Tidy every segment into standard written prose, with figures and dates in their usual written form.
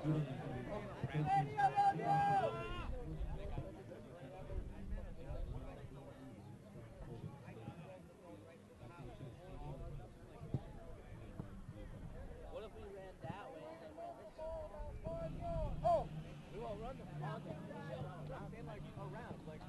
What if we ran that way and then went this way? We won't run the front. I'm saying like around, like.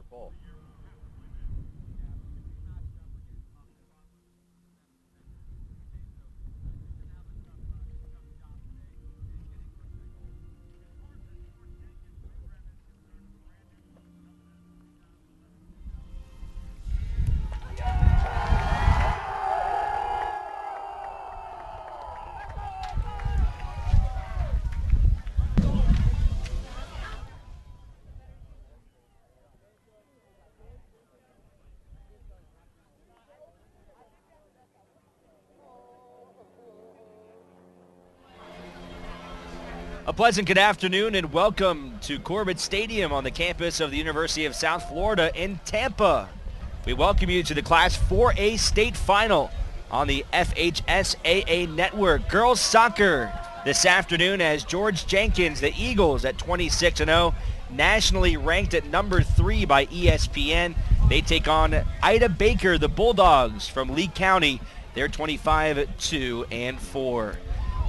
full. A pleasant good afternoon and welcome to Corbett Stadium on the campus of the University of South Florida in Tampa. We welcome you to the Class 4A State Final on the FHSAA Network. Girls soccer this afternoon as George Jenkins, the Eagles at 26-0, nationally ranked at number 3 by ESPN. They take on Ida Baker, the Bulldogs from Lee County. They're 25-2-4.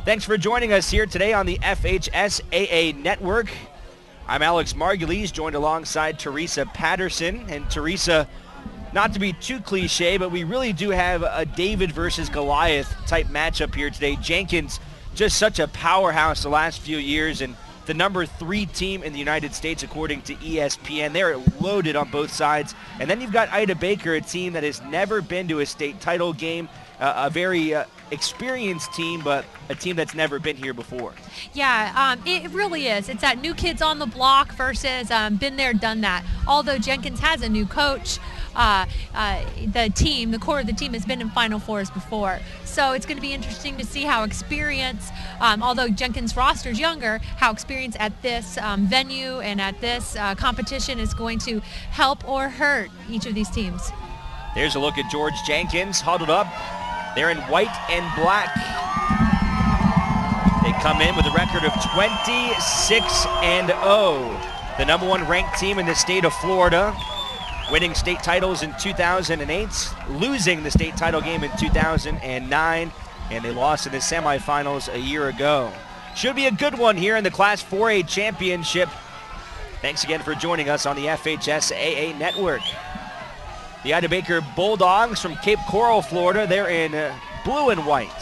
Thanks for joining us here today on the FHSAA Network. I'm Alex Margulies, joined alongside Teresa Patterson. And Teresa, not to be too cliche, but we really do have a David versus Goliath type matchup here today. Jenkins, just such a powerhouse the last few years, and the number 3 team in the United States according to ESPN. They're loaded on both sides. And then you've got Ida Baker, a team that has never been to a state title game, a very experienced team, but a team that's never been here before. Yeah, it really is. It's that new kids on the block versus been there, done that. Although Jenkins has a new coach, the core of the team has been in Final Fours before. So it's going to be interesting to see how experience, although Jenkins' roster is younger, how experience at this venue and at this competition is going to help or hurt each of these teams. There's a look at George Jenkins huddled up. They're in white and black. They come in with a record of 26-0. The number 1 ranked team in the state of Florida, winning state titles in 2008, losing the state title game in 2009, and they lost in the semifinals a year ago. Should be a good one here in the Class 4A Championship. Thanks again for joining us on the FHSAA Network. The Ida Baker Bulldogs from Cape Coral, Florida, they're in blue and white,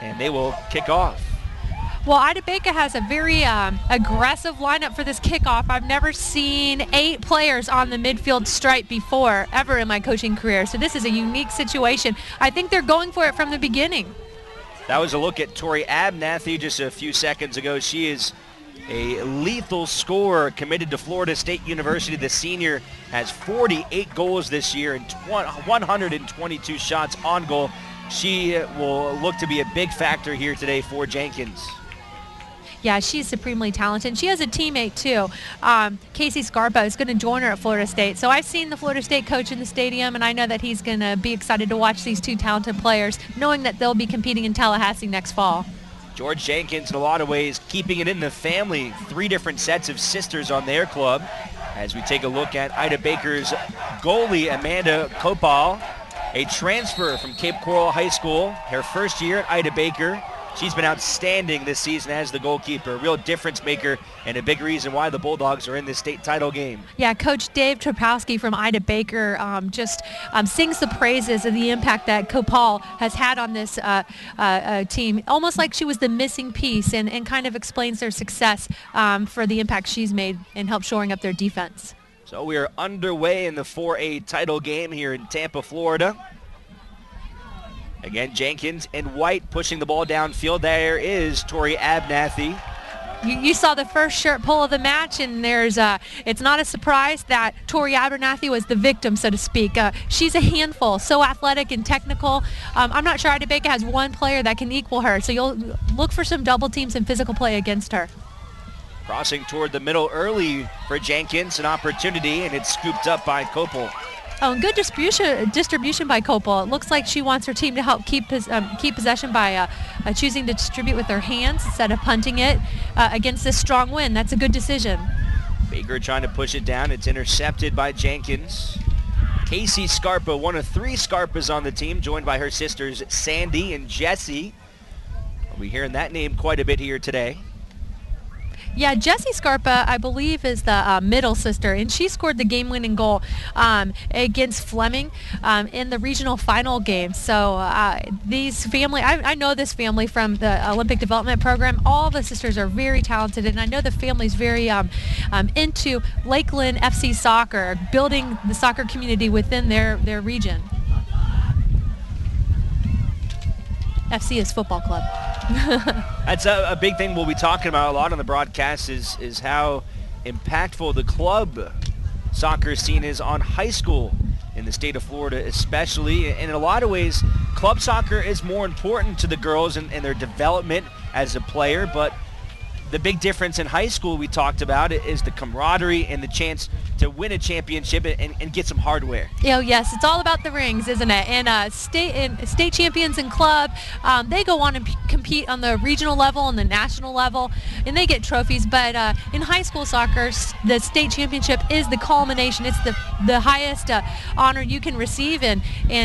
and they will kick off. Well, Ida Baker has a very aggressive lineup for this kickoff. I've never seen 8 players on the midfield stripe before, ever in my coaching career, so this is a unique situation. I think they're going for it from the beginning. That was a look at Tori Abnathy just a few seconds ago. She is a lethal scorer committed to Florida State University. The senior has 48 goals this year and 122 shots on goal. She will look to be a big factor here today for Jenkins. Yeah, she's supremely talented. She has a teammate, too. Casey Scarpa is going to join her at Florida State. So I've seen the Florida State coach in the stadium, and I know that he's going to be excited to watch these 2 talented players, knowing that they'll be competing in Tallahassee next fall. George Jenkins, in a lot of ways, keeping it in the family. 3 different sets of sisters on their club. As we take a look at Ida Baker's goalie, Amanda Copal, a transfer from Cape Coral High School. Her first year at Ida Baker. She's been outstanding this season as the goalkeeper, a real difference maker, and a big reason why the Bulldogs are in this state title game. Yeah, Coach Dave Trapowski from Ida Baker just sings the praises of the impact that Copal has had on this team, almost like she was the missing piece, and kind of explains their success for the impact she's made and helped shoring up their defense. So we are underway in the 4A title game here in Tampa, Florida. Again, Jenkins in white pushing the ball downfield. There is Tori Abnathy. You saw the first shirt pull of the match, and it's not a surprise that Tori Abernathy was the victim, so to speak. She's a handful, so athletic and technical. I'm not sure Ida Baker has one player that can equal her, so you'll look for some double teams and physical play against her. Crossing toward the middle early for Jenkins, an opportunity, and it's scooped up by Copal. Oh, and good distribution by Copal. It looks like she wants her team to help keep possession by choosing to distribute with their hands instead of punting it against this strong wind. That's a good decision. Baker trying to push it down. It's intercepted by Jenkins. Casey Scarpa, one of 3 Scarpas on the team, joined by her sisters Sandy and Jessie. We'll be hearing that name quite a bit here today. Yeah, Jessie Scarpa, I believe, is the middle sister, and she scored the game-winning goal against Fleming in the regional final game. So these family, I know this family from the Olympic Development Program. All the sisters are very talented, and I know the family's very into Lakeland FC soccer, building the soccer community within their region. FC is football club. That's a big thing we'll be talking about a lot on the broadcast is how impactful the club soccer scene is on high school in the state of Florida especially. And in a lot of ways, club soccer is more important to the girls and their development as a player, but the big difference in high school we talked about is the camaraderie and the chance to win a championship and get some hardware. Oh, yes, it's all about the rings, isn't it? And state champions in club, they go on and compete on the regional level and the national level, and they get trophies. But in high school soccer, the state championship is the culmination. It's the highest honor you can receive, and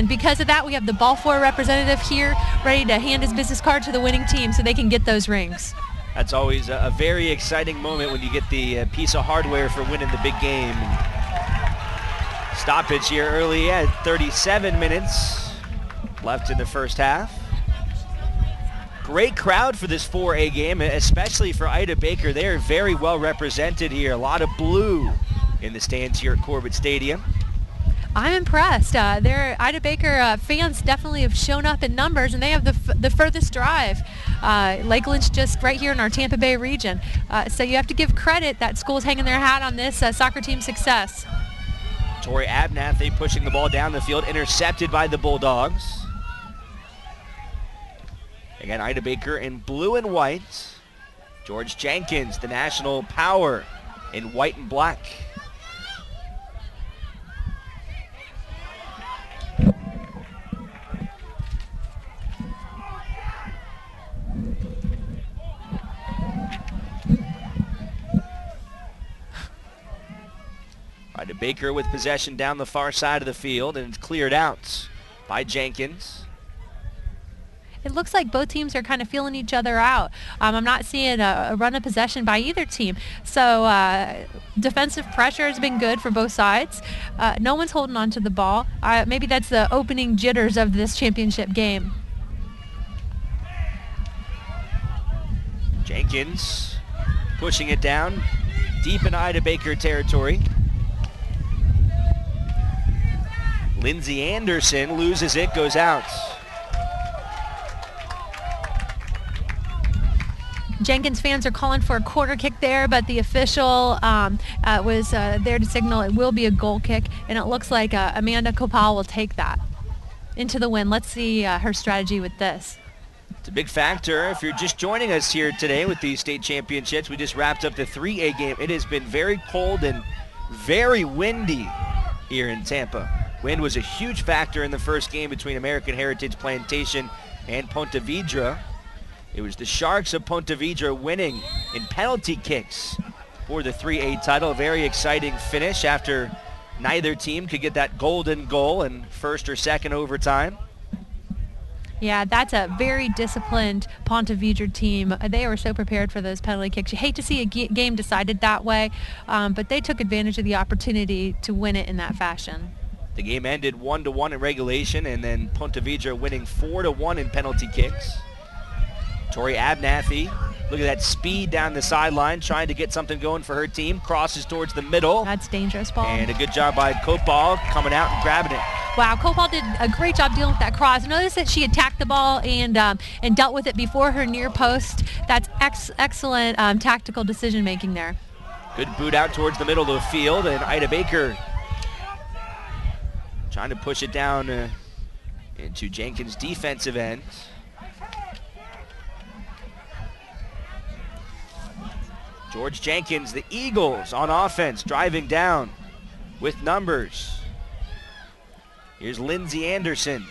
because of that, we have the Ball 4 representative here ready to hand his business card to the winning team so they can get those rings. That's always a very exciting moment when you get the piece of hardware for winning the big game. Stoppage here early at 37 minutes left in the first half. Great crowd for this 4A game, especially for Ida Baker. They are very well represented here. A lot of blue in the stands here at Corbett Stadium. I'm impressed. Their Ida Baker fans definitely have shown up in numbers, and they have the furthest drive. Lakeland's just right here in our Tampa Bay region. So you have to give credit that school's hanging their hat on this soccer team's success. Tori Abernathy pushing the ball down the field, intercepted by the Bulldogs. Again, Ida Baker in blue and white. George Jenkins, the national power, in white and black. Ida Baker with possession down the far side of the field, and it's cleared out by Jenkins. It looks like both teams are kind of feeling each other out. I'm not seeing a run of possession by either team. So defensive pressure has been good for both sides. No one's holding on to the ball. Maybe that's the opening jitters of this championship game. Jenkins pushing it down deep in Ida Baker territory. Lindsay Anderson loses it, goes out. Jenkins fans are calling for a quarter kick there, but the official was there to signal it will be a goal kick, and it looks like Amanda Copal will take that into the win. Let's see her strategy with this. It's a big factor. If you're just joining us here today with the state championships, we just wrapped up the 3A game. It has been very cold and very windy here in Tampa. Wind was a huge factor in the first game between American Heritage Plantation and Ponte Vedra. It was the Sharks of Ponte Vedra winning in penalty kicks for the 3A title. A very exciting finish after neither team could get that golden goal in first or second overtime. Yeah, that's a very disciplined Ponte Vedra team. They were so prepared for those penalty kicks. You hate to see a game decided that way, but they took advantage of the opportunity to win it in that fashion. The game ended 1-1 in regulation, and then Ponte Vedra winning 4-1 in penalty kicks. Tori Abernathy, look at that speed down the sideline, trying to get something going for her team. Crosses towards the middle. That's dangerous ball. And a good job by Copal coming out and grabbing it. Wow, Copal did a great job dealing with that cross. Notice that she attacked the ball and dealt with it before her near post. That's excellent tactical decision making there. Good boot out towards the middle of the field, and Ida Baker trying to push it down into Jenkins' defensive end. George Jenkins, the Eagles on offense, driving down with numbers. Here's Lindsay Anderson,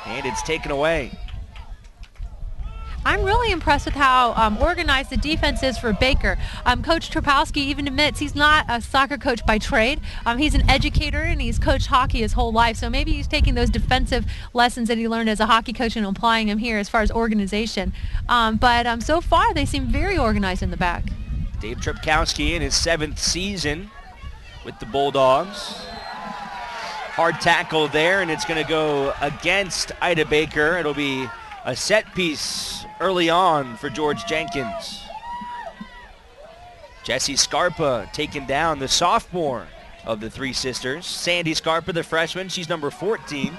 and it's taken away. I'm really impressed with how organized the defense is for Baker. Coach Tropowski even admits he's not a soccer coach by trade. He's an educator, and he's coached hockey his whole life. So maybe he's taking those defensive lessons that he learned as a hockey coach and applying them here as far as organization. But so far, they seem very organized in the back. Dave Trepkowski in his 7th season with the Bulldogs. Hard tackle there, and it's going to go against Ida Baker. It'll be a set piece early on for George Jenkins. Jessie Scarpa taking down the sophomore of the three sisters. Sandy Scarpa, the freshman, she's number 14.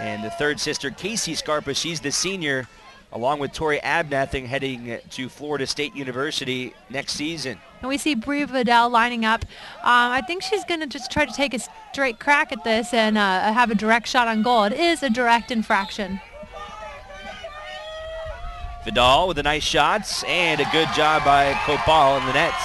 And the third sister, Casey Scarpa, she's the senior, along with Tori Abnathing heading to Florida State University next season. And we see Brie Vidal lining up. I think she's going to just try to take a straight crack at this and have a direct shot on goal. It is a direct infraction. Vidal with a nice shot and a good job by Copal in the nets.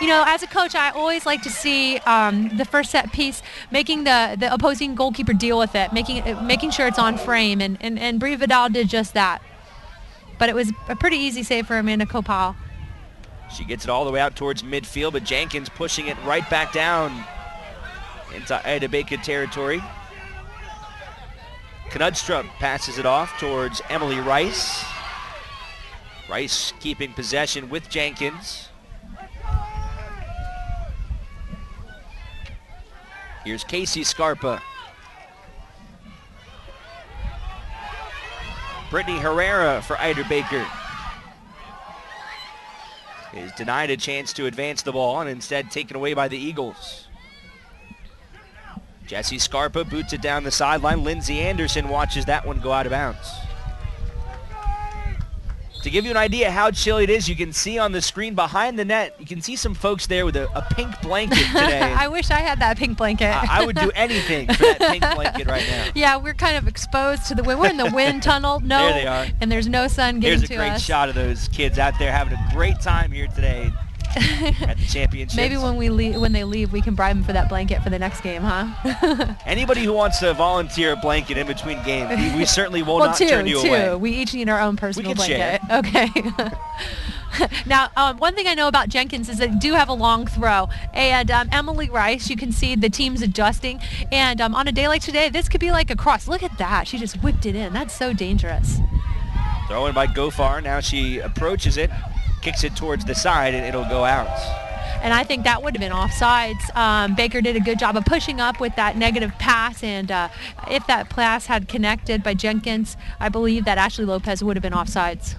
You know, as a coach, I always like to see the first set piece, making the opposing goalkeeper deal with it, making sure it's on frame, and Brie Vidal did just that. But it was a pretty easy save for Amanda Copal. She gets it all the way out towards midfield, but Jenkins pushing it right back down into Ida Baker territory. Knudstrup passes it off towards Emily Rice. Rice keeping possession with Jenkins. Here's Casey Scarpa. Brittany Herrera for Ida Baker is denied a chance to advance the ball and instead taken away by the Eagles. Jessie Scarpa boots it down the sideline. Lindsay Anderson watches that one go out of bounds. To give you an idea how chilly it is, you can see on the screen behind the net, you can see some folks there with a pink blanket today. I wish I had that pink blanket. I would do anything for that pink blanket right now. Yeah, we're kind of exposed to the wind. We're in the wind tunnel. No, there they are. And there's no sun getting to us. Here's a great shot of those kids out there having a great time here today at the championships. Maybe when they leave, we can bribe them for that blanket for the next game, huh? Anybody who wants to volunteer a blanket in between games, we certainly will not turn you away. We each need our own personal blanket. Share. Okay. Now, one thing I know about Jenkins is they do have a long throw. And Emily Rice, you can see the team's adjusting. And on a day like today, this could be like a cross. Look at that. She just whipped it in. That's so dangerous. Throwing by Gofar. Now she approaches it, kicks it towards the side, and it'll go out. And I think that would have been offsides. Baker did a good job of pushing up with that negative pass, and if that pass had connected by Jenkins, I believe that Ashley Lopez would have been offsides.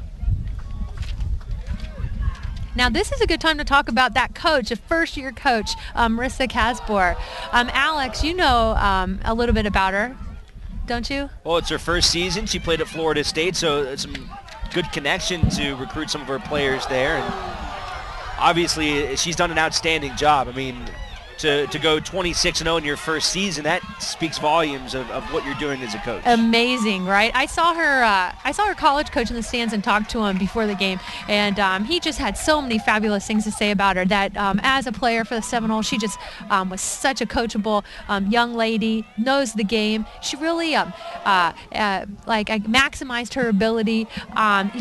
Now this is a good time to talk about that coach, a first-year coach, Marissa Casbor. Alex, you know a little bit about her, don't you? Well, it's her first season. She played at Florida State, so it's some good connection to recruit some of her players there. And obviously, she's done an outstanding job. I mean, to go 26-0 in your first season, that speaks volumes of what you're doing as a coach. Amazing, right? I saw her college coach in the stands and talked to him before the game, and he just had so many fabulous things to say about her. That as a player for the Seminoles, she just was such a coachable young lady, knows the game. She really maximized her ability.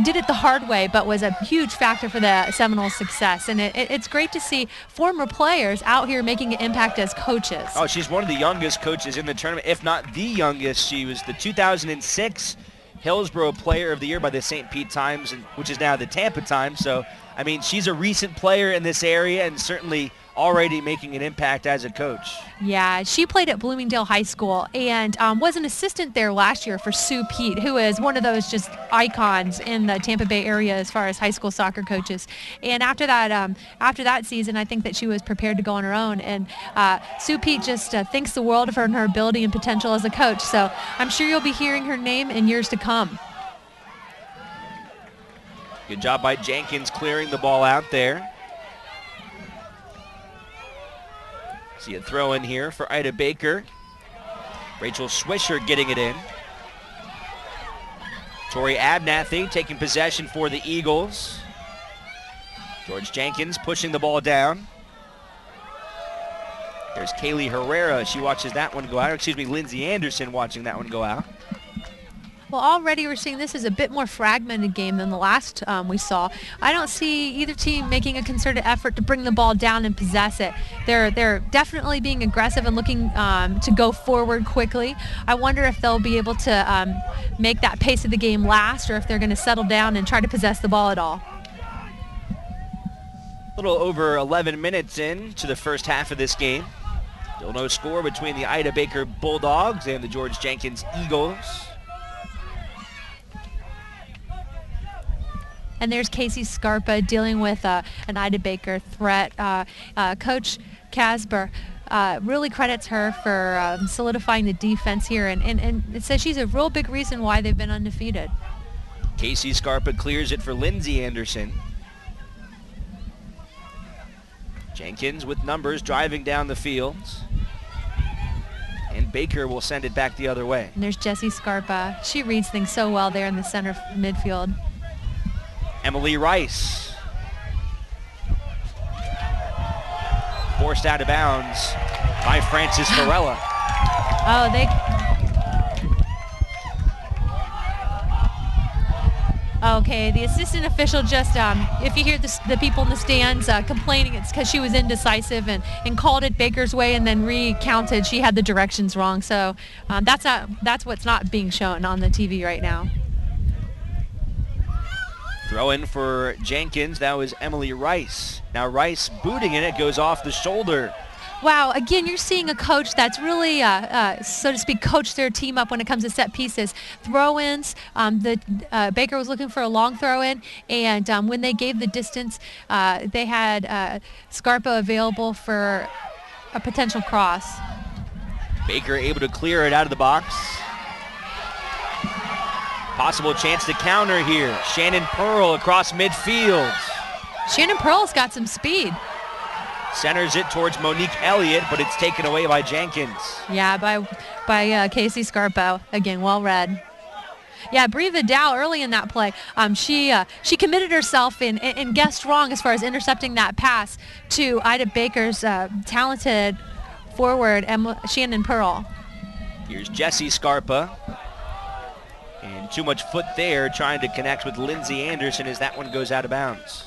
Did it the hard way, but was a huge factor for the Seminoles' success. And it's great to see former players out here making an impact as coaches. Oh, she's one of the youngest coaches in the tournament, if not the youngest. She was the 2006 Hillsborough Player of the Year by the St. Pete Times, which is now the Tampa Times. So, I mean, she's a recent player in this area and certainly already making an impact as a coach. Yeah, she played at Bloomingdale High School and was an assistant there last year for Sue Pete, who is one of those just icons in the Tampa Bay area as far as high school soccer coaches. And after that season, I think that she was prepared to go on her own. And Sue Pete just thinks the world of her and her ability and potential as a coach. So I'm sure you'll be hearing her name in years to come. Good job by Jenkins clearing the ball out there. See a throw in here for Ida Baker. Rachel Swisher getting it in. Tori Abnathy taking possession for the Eagles. George Jenkins pushing the ball down. There's Kaylee Herrera. She watches that one go out. Excuse me, Lindsay Anderson watching that one go out. Well, already we're seeing this is a bit more fragmented game than the last we saw. I don't see either team making a concerted effort to bring the ball down and possess it. They're definitely being aggressive and looking to go forward quickly. I wonder if they'll be able to make that pace of the game last, or if they're going to settle down and try to possess the ball at all. A little over 11 minutes in to the first half of this game. Still no score between the Ida Baker Bulldogs and the George Jenkins Eagles. And there's Casey Scarpa dealing with an Ida Baker threat. Coach Casper really credits her for solidifying the defense here, and it says she's a real big reason why they've been undefeated. Casey Scarpa clears it for Lindsay Anderson. Jenkins with numbers driving down the field. And Baker will send it back the other way. And there's Jessie Scarpa. She reads things so well there in the center midfield. Emily Rice. Forced out of bounds by Frances Farella. Oh, Okay, the assistant official just, if you hear the people in the stands complaining, it's because she was indecisive and called it Baker's way and then recounted. She had the directions wrong. So that's what's not being shown on the TV right now. Throw in for Jenkins. That was Emily Rice. Now Rice booting in it, goes off the shoulder. Wow, again, you're seeing a coach that's really, so to speak, coached their team up when it comes to set pieces. Throw-ins, Baker was looking for a long throw-in, and when they gave the distance, they had Scarpa available for a potential cross. Baker able to clear it out of the box. Possible chance to counter here. Shannon Pearl across midfield. Shannon Pearl's got some speed. Centers it towards Monique Elliott, but it's taken away by Jenkins. Yeah, by Casey Scarpa. Again, well read. Yeah, Brie Vidal early in that play, she committed herself and guessed wrong as far as intercepting that pass to Ida Baker's talented forward, Shannon Pearl. Here's Jessie Scarpa. And too much foot there trying to connect with Lindsay Anderson as that one goes out of bounds.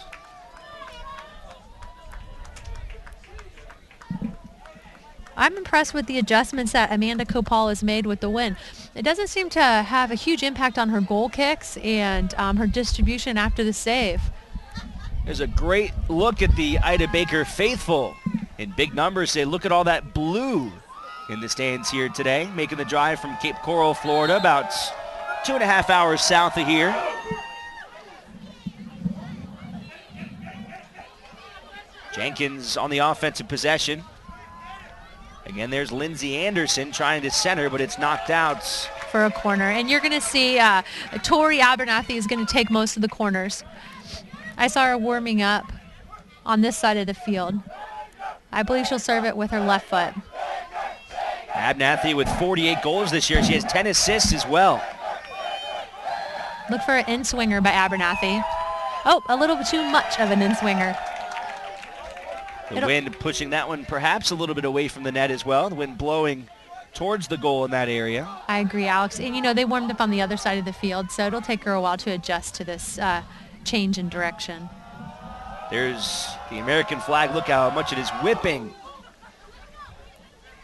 I'm impressed with the adjustments that Amanda Copal has made with the win. It doesn't seem to have a huge impact on her goal kicks and her distribution after the save. There's a great look at the Ida Baker faithful. In big numbers, say, look at all that blue in the stands here today, making the drive from Cape Coral, Florida, about 2.5 hours south of here. Jenkins on the offensive possession. Again, there's Lindsay Anderson trying to center, but it's knocked out. For a corner. And you're going to see Tori Abernathy is going to take most of the corners. I saw her warming up on this side of the field. I believe she'll serve it with her left foot. Abernathy with 48 goals this year. She has 10 assists as well. Look for an in-swinger by Abernathy. Oh, a little bit too much of an in-swinger. The wind pushing that one perhaps a little bit away from the net as well. The wind blowing towards the goal in that area. I agree, Alex. And, you know, they warmed up on the other side of the field, so it'll take her a while to adjust to this change in direction. There's the American flag. Look how much it is whipping.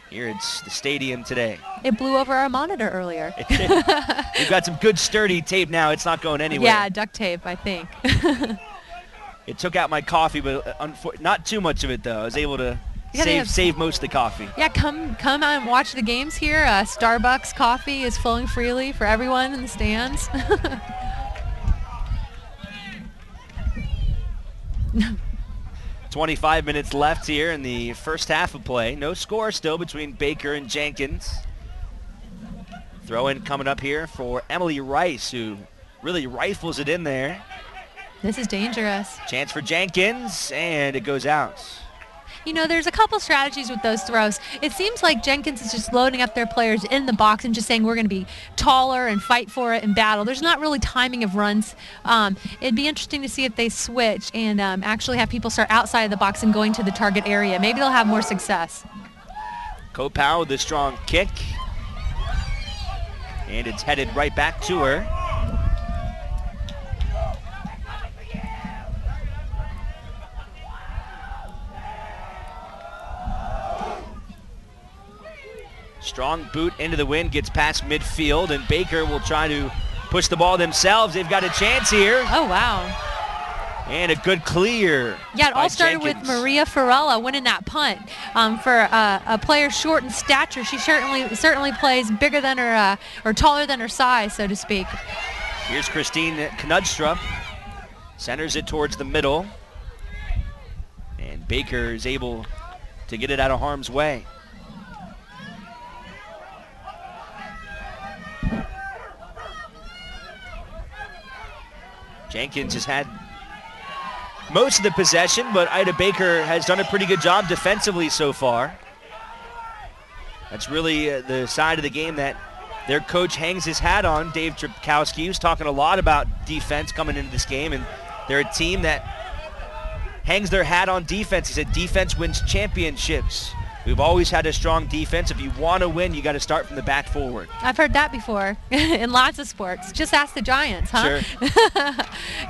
Here it's the stadium today. It blew over our monitor earlier. We've got some good sturdy tape now. It's not going anywhere. Yeah, duct tape, I think. It took out my coffee, but not too much of it, though. I was able to save most of the coffee. Yeah, come out and watch the games here. Starbucks coffee is flowing freely for everyone in the stands. 25 minutes left here in the first half of play. No score still between Baker and Jenkins. Throw in coming up here for Emily Rice, who really rifles it in there. This is dangerous. Chance for Jenkins, and it goes out. You know, there's a couple strategies with those throws. It seems like Jenkins is just loading up their players in the box and just saying we're going to be taller and fight for it and battle. There's not really timing of runs. It'd be interesting to see if they switch and actually have people start outside of the box and going to the target area. Maybe they'll have more success. Kopow with a strong kick. And it's headed right back to her. Strong boot into the wind, gets past midfield, and Baker will try to push the ball themselves. They've got a chance here. Oh, wow. And a good clear. Yeah, it all started Jenkins. with Maria Farella winning that punt. For a player short in stature, she certainly plays bigger than her, or taller than her size, so to speak. Here's Christine Knudstra. Centers it towards the middle. And Baker is able to get it out of harm's way. Jenkins has had most of the possession, but Ida Baker has done a pretty good job defensively so far. That's really the side of the game that their coach hangs his hat on. Dave Trepkowski was talking a lot about defense coming into this game, and they're a team that hangs their hat on defense. He said defense wins championships. We've always had a strong defense. If you want to win, you got to start from the back forward. I've heard that before in lots of sports. Just ask the Giants, huh? Sure.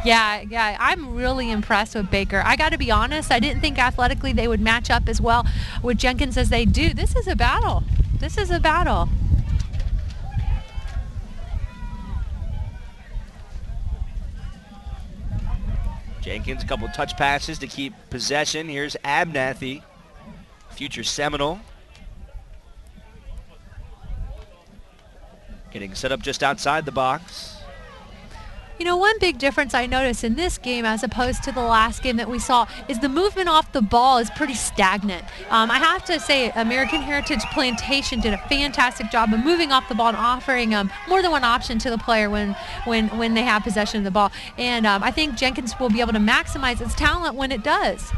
Yeah, I'm really impressed with Baker. I got to be honest, I didn't think athletically they would match up as well with Jenkins as they do. This is a battle. This is a battle. Jenkins, a couple touch passes to keep possession. Here's Abernathy, future Seminole. Getting set up just outside the box. You know, one big difference I noticed in this game as opposed to the last game that we saw is the movement off the ball is pretty stagnant. I have to say American Heritage Plantation did a fantastic job of moving off the ball and offering more than one option to the player when they have possession of the ball. And I think Jenkins will be able to maximize its talent when it does.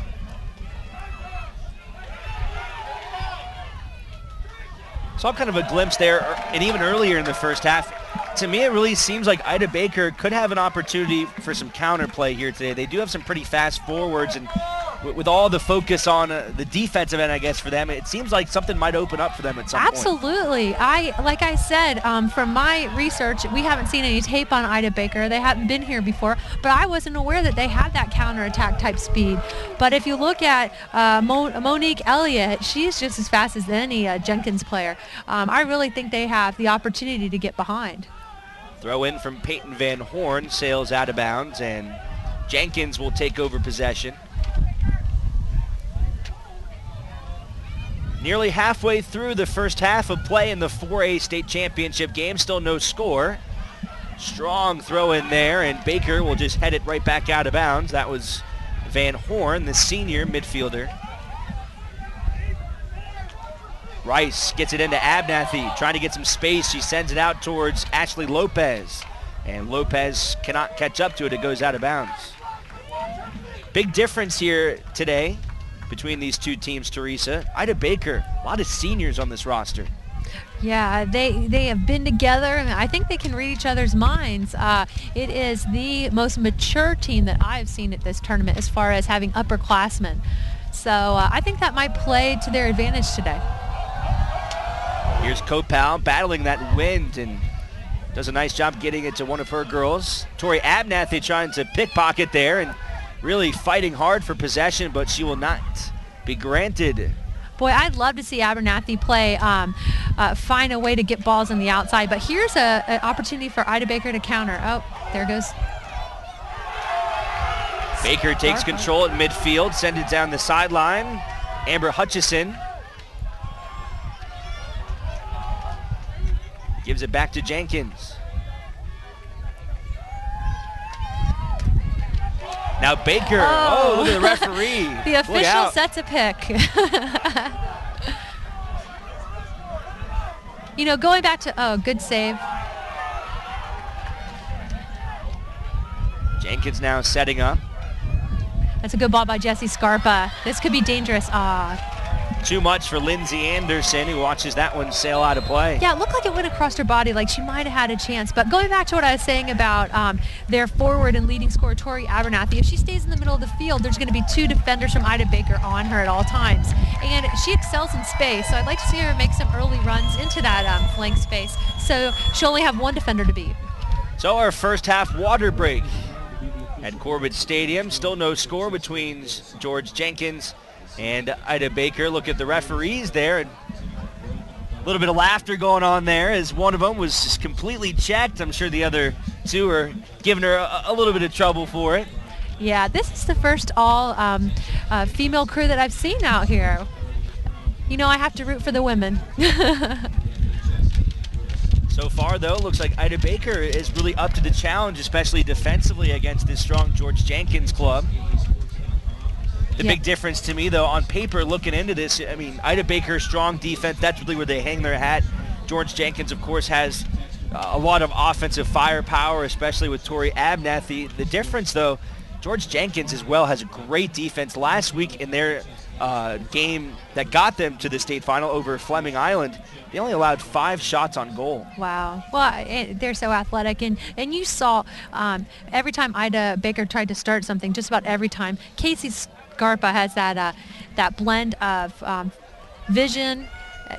Saw kind of a glimpse there, and even earlier in the first half. To me, it really seems like Ida Baker could have an opportunity for some counterplay here today. They do have some pretty fast forwards, and with all the focus on the defensive end, I guess, for them, it seems like something might open up for them at some point. Absolutely. Like I said, from my research, we haven't seen any tape on Ida Baker. They haven't been here before, but I wasn't aware that they had that counterattack type speed. But if you look at Monique Elliott, she's just as fast as any Jenkins player. I really think they have the opportunity to get behind. Throw in from Peyton Van Horn, sails out of bounds, and Jenkins will take over possession. Nearly halfway through the first half of play in the 4A state championship game, still no score. Strong throw in there, and Baker will just head it right back out of bounds. That was Van Horn, the senior midfielder. Rice gets it into Abernathy, trying to get some space. She sends it out towards Ashley Lopez, and Lopez cannot catch up to it. It goes out of bounds. Big difference here today between these two teams, Teresa. Ida Baker, a lot of seniors on this roster. Yeah, they have been together, and I think they can read each other's minds. It is the most mature team that I've seen at this tournament as far as having upperclassmen. So I think that might play to their advantage today. Here's Kopal battling that wind and does a nice job getting it to one of her girls. Tori Abernathy trying to pickpocket there and really fighting hard for possession, but she will not be granted. Boy, I'd love to see Abernathy play, find a way to get balls on the outside, but here's an opportunity for Ida Baker to counter. Oh, there goes. Baker takes control at midfield, sends it down the sideline. Amber Hutchison gives it back to Jenkins. Now Baker, oh look at the referee. The official sets a pick. You know, going back to, good save. Jenkins now setting up. That's a good ball by Jessie Scarpa. This could be dangerous. Too much for Lindsay Anderson, who watches that one sail out of play. Yeah, it looked like it went across her body, like she might have had a chance. But going back to what I was saying about their forward and leading scorer, Tori Abernathy, if she stays in the middle of the field, there's going to be two defenders from Ida Baker on her at all times. And she excels in space, so I'd like to see her make some early runs into that flank space. So she'll only have one defender to beat. So our first half water break at Corbett Stadium. Still no score between George Jenkins and Ida Baker. Look at the referees there. And a little bit of laughter going on there as one of them was just completely checked. I'm sure the other two are giving her a little bit of trouble for it. Yeah, this is the first all female crew that I've seen out here. You know, I have to root for the women. So far, though, looks like Ida Baker is really up to the challenge, especially defensively against this strong George Jenkins club. The big difference to me, though, on paper, looking into this, I mean, Ida Baker's strong defense, that's really where they hang their hat. George Jenkins, of course, has a lot of offensive firepower, especially with Tori Abernathy. The difference, though, George Jenkins as well has a great defense. Last week in their game that got them to the state final over Fleming Island, they only allowed 5 shots on goal. Wow. Well, they're so athletic. And you saw every time Ida Baker tried to start something, just about every time, Casey Scarpa has that blend of vision,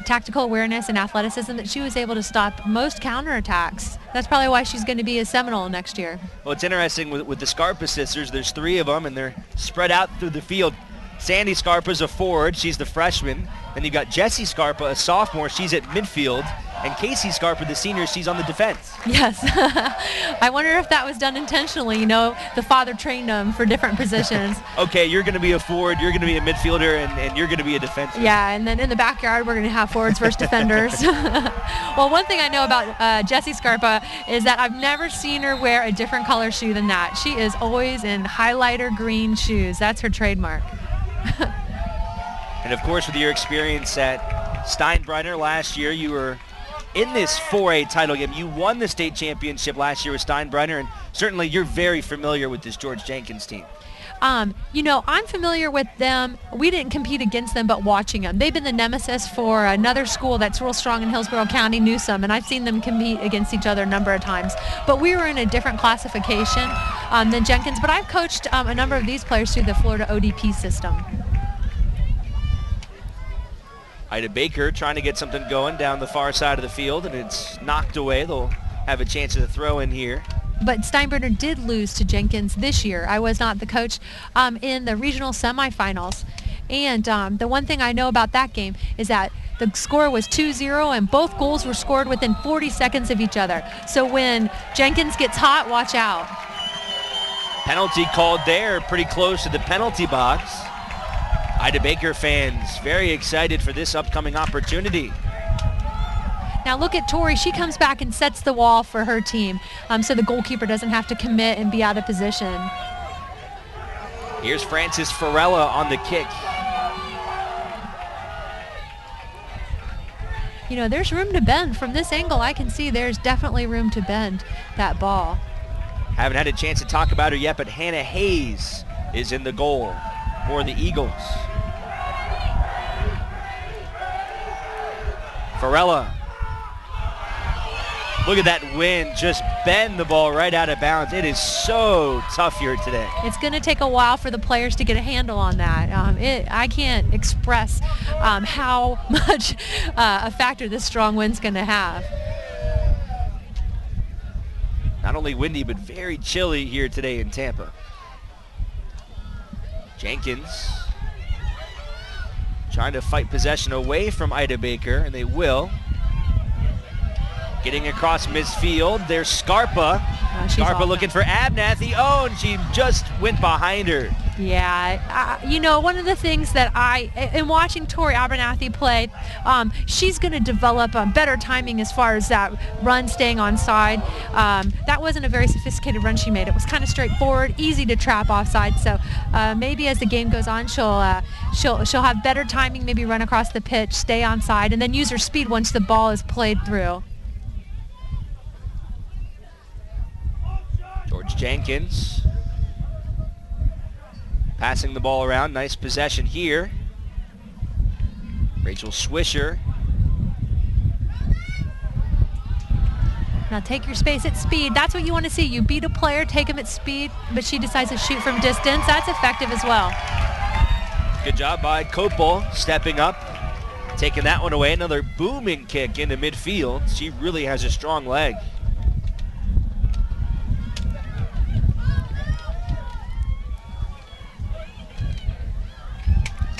tactical awareness, and athleticism that she was able to stop most counterattacks. That's probably why she's going to be a Seminole next year. Well, it's interesting with the Scarpa sisters. There's 3 of them, and they're spread out through the field. Sandy Scarpa's a forward. She's the freshman. Then you got Jessie Scarpa, a sophomore. She's at midfield. And Casey Scarpa, the senior, she's on the defense. Yes. I wonder if that was done intentionally. You know, the father trained them for different positions. Okay, you're going to be a forward, you're going to be a midfielder, and you're going to be a defenseman. Yeah, and then in the backyard, we're going to have forwards versus defenders. Well, one thing I know about Jessie Scarpa is that I've never seen her wear a different color shoe than that. She is always in highlighter green shoes. That's her trademark. And, of course, with your experience at Steinbrenner last year, you were in this 4A title game. You won the state championship last year with Steinbrenner, and certainly you're very familiar with this George Jenkins team. You know, I'm familiar with them. We didn't compete against them, but watching them. They've been the nemesis for another school that's real strong in Hillsborough County, Newsom, and I've seen them compete against each other a number of times. But we were in a different classification than Jenkins, but I've coached a number of these players through the Florida ODP system. Ida Baker trying to get something going down the far side of the field, and it's knocked away. They'll have a chance to throw in here. But Steinbrenner did lose to Jenkins this year. I was not the coach in the regional semifinals. And the one thing I know about that game is that the score was 2-0, and both goals were scored within 40 seconds of each other. So when Jenkins gets hot, watch out. Penalty called there, pretty close to the penalty box. Ida Baker fans very excited for this upcoming opportunity. Now look at Tori. She comes back and sets the wall for her team, so the goalkeeper doesn't have to commit and be out of position. Here's Frances Farella on the kick. You know, there's room to bend. From this angle, I can see there's definitely room to bend that ball. Haven't had a chance to talk about her yet, but Hannah Hayes is in the goal for the Eagles. Farella. Look at that wind, just bend the ball right out of bounds. It is so tough here today. It's going to take a while for the players to get a handle on that. I can't express how much a factor this strong wind's going to have. Not only windy, but very chilly here today in Tampa. Jenkins trying to fight possession away from Ida Baker, and they will. Getting across midfield, there's Scarpa. Scarpa looking for Abernathy. Oh, and she just went behind her. Yeah, you know, one of the things that in watching Tori Abernathy play, she's going to develop better timing as far as that run staying on side. That wasn't a very sophisticated run she made. It was kind of straightforward, easy to trap offside. So maybe as the game goes on, she'll have better timing, maybe run across the pitch, stay on side, and then use her speed once the ball is played through. George Jenkins passing the ball around. Nice possession here. Rachel Swisher. Now take your space at speed. That's what you want to see. You beat a player, take him at speed, but she decides to shoot from distance. That's effective as well. Good job by Copel stepping up, taking that one away. Another booming kick into midfield. She really has a strong leg.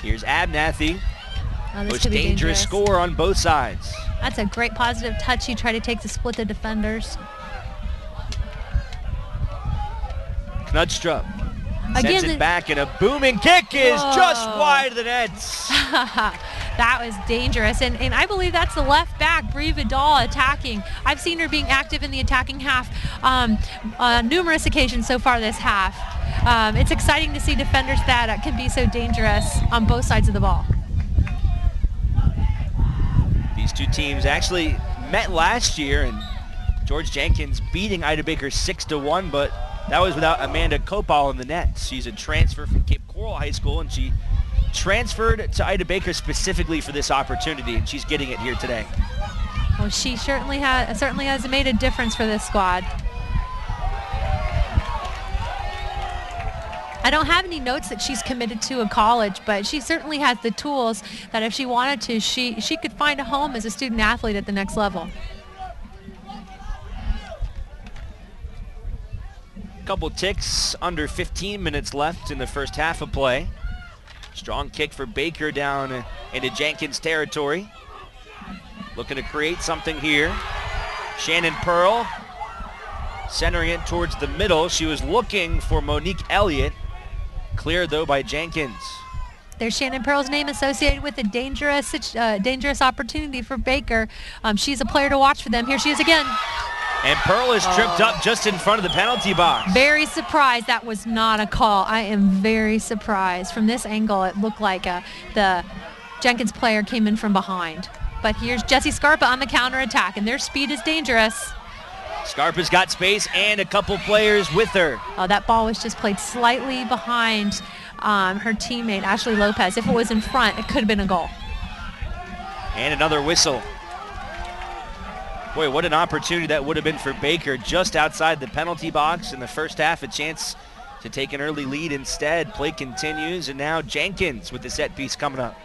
Here's Abernathy. Most dangerous score on both sides. That's a great positive touch. You try to take to split the defenders. Knudstrup Sends it back, and a booming kick is just wide of the nets. That was dangerous, and I believe that's the left back, Brie Vidal, attacking. I've seen her being active in the attacking half numerous occasions so far this half. It's exciting to see defenders that can be so dangerous on both sides of the ball. These two teams actually met last year, and George Jenkins beating Ida Baker 6-1, but that was without Amanda Kopal in the net. She's a transfer from Cape Coral High School, and she transferred to Ida Baker specifically for this opportunity, and she's getting it here today. Well, she certainly has made a difference for this squad. I don't have any notes that she's committed to a college, but she certainly has the tools that if she wanted to, she could find a home as a student athlete at the next level. Couple ticks, under 15 minutes left in the first half of play. Strong kick for Baker down into Jenkins territory. Looking to create something here. Shannon Pearl centering it towards the middle. She was looking for Monique Elliott. Cleared though by Jenkins. There's Shannon Pearl's name associated with a dangerous opportunity for Baker. She's a player to watch for them. Here she is again. And Pearl is tripped up just in front of the penalty box. Very surprised that was not a call. I am very surprised. From this angle, it looked like the Jenkins player came in from behind. But here's Jessie Scarpa on the counterattack, and their speed is dangerous. Scarpa's got space and a couple players with her. Oh, that ball was just played slightly behind her teammate, Ashley Lopez. If it was in front, it could have been a goal. And another whistle. Boy, what an opportunity that would have been for Baker just outside the penalty box in the first half. A chance to take an early lead instead. Play continues, and now Jenkins with the set piece coming up.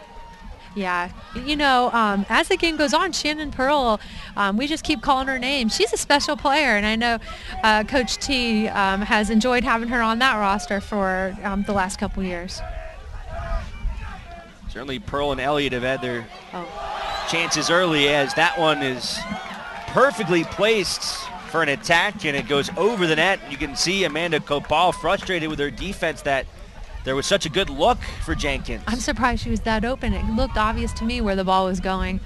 Yeah, you know, as the game goes on, Shannon Pearl, we just keep calling her name. She's a special player, and I know Coach T has enjoyed having her on that roster for the last couple years. Certainly Pearl and Elliott have had their chances early, as that one is perfectly placed for an attack, and it goes over the net. You can see Amanda Kopal frustrated with her defense that there was such a good look for Jenkins. I'm surprised she was that open. It looked obvious to me where the ball was going.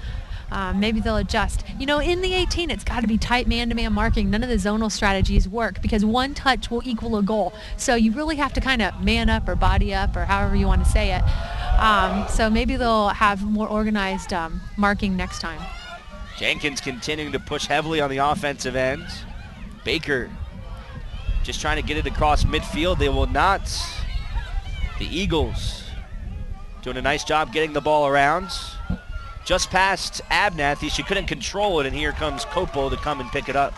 Maybe they'll adjust. You know, in the 18, it's got to be tight man-to-man marking. None of the zonal strategies work because one touch will equal a goal. So you really have to kind of man up or body up or however you want to say it. So maybe they'll have more organized marking next time. Jenkins continuing to push heavily on the offensive end. Baker just trying to get it across midfield. They will not. The Eagles doing a nice job getting the ball around. Just past Abernathy. She couldn't control it, and here comes Kopal to come and pick it up.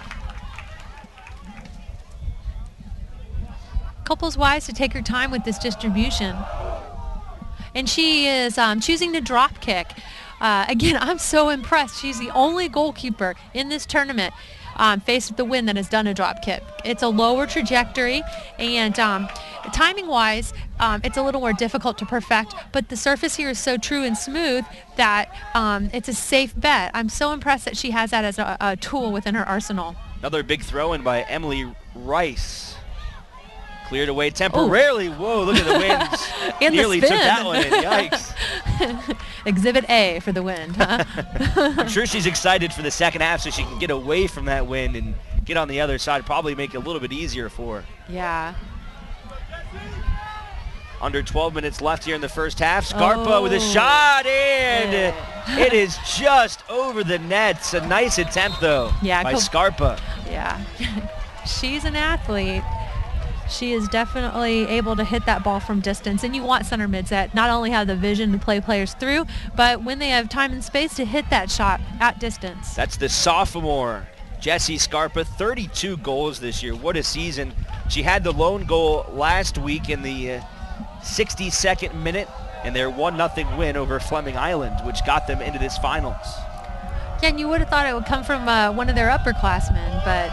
Kopal's wise to take her time with this distribution. And she is choosing to drop kick. Again, I'm so impressed. She's the only goalkeeper in this tournament faced with the wind that has done a drop kick. It's a lower trajectory, and timing-wise, it's a little more difficult to perfect, but the surface here is so true and smooth that it's a safe bet. I'm so impressed that she has that as a tool within her arsenal. Another big throw-in by Emily Rice. Cleared away temporarily. Ooh. Whoa, look at the wind. Nearly took that one in. Yikes. Exhibit A for the wind, huh? I'm sure she's excited for the second half so she can get away from that wind and get on the other side. Probably make it a little bit easier for her. Yeah. Under 12 minutes left here in the first half. Scarpa with a shot, and it is just over the nets. A nice attempt, though, by Scarpa. Yeah. She's an athlete. She is definitely able to hit that ball from distance, and you want center mids that not only have the vision to play players through, but when they have time and space to hit that shot at distance. That's the sophomore, Jessie Scarpa, 32 goals this year. What a season. She had the lone goal last week in the 62nd minute in their 1-0 win over Fleming Island, which got them into this finals. Yeah, and you would have thought it would come from one of their upperclassmen, but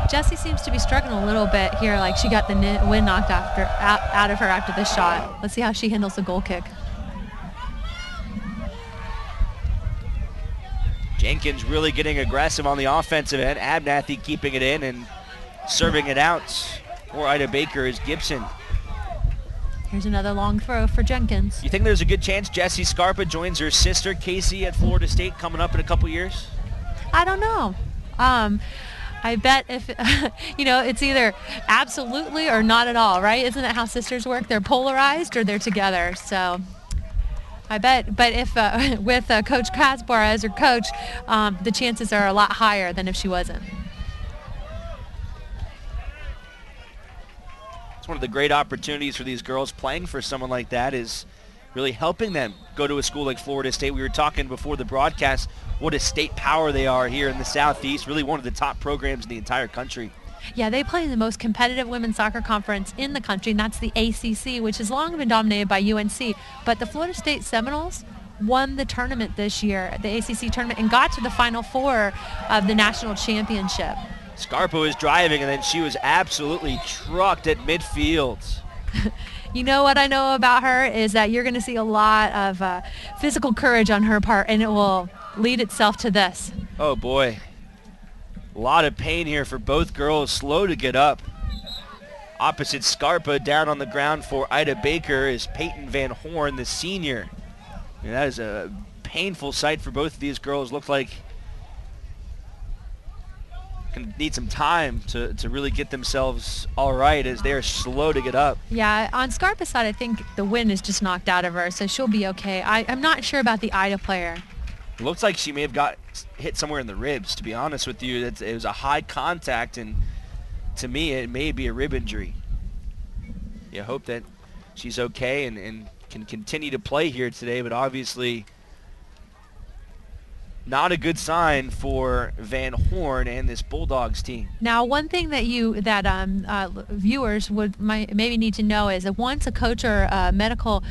Jessie seems to be struggling a little bit here, like she got the wind knocked out of her after this shot. Let's see how she handles the goal kick. Jenkins really getting aggressive on the offensive end. Abernathy keeping it in and serving it out. for Ida Baker is Gibson. Here's another long throw for Jenkins. You think there's a good chance Jessie Scarpa joins her sister Casey at Florida State coming up in a couple years? I don't know. I bet if, it's either absolutely or not at all, right? Isn't that how sisters work? They're polarized or they're together. So I bet, but if with Coach Kaspar as her coach, the chances are a lot higher than if she wasn't. It's one of the great opportunities for these girls playing for someone like that is really helping them go to a school like Florida State. We were talking before the broadcast what a state power they are here in the Southeast, really one of the top programs in the entire country. Yeah, they play in the most competitive women's soccer conference in the country, and that's the ACC, which has long been dominated by UNC. But the Florida State Seminoles won the tournament this year, the ACC tournament, and got to the Final Four of the national championship. Scarpa was driving, and then she was absolutely trucked at midfield. You know what I know about her is that you're going to see a lot of physical courage on her part, and it will lead itself to this. Oh, boy. A lot of pain here for both girls, slow to get up. Opposite Scarpa, down on the ground for Ida Baker is Peyton Van Horn, the senior. And that is a painful sight for both of these girls. Look like going to need some time to really get themselves all right as they're slow to get up. Yeah, on Scarpa's side, I think the wind is just knocked out of her, so she'll be okay. I'm not sure about the Ida player. It looks like she may have got hit somewhere in the ribs, to be honest with you. It was a high contact, and to me, it may be a rib injury. You hope that she's okay and can continue to play here today, but obviously not a good sign for Van Horn and this Bulldogs team. Now, one thing that viewers would maybe need to know is that once a coach or medical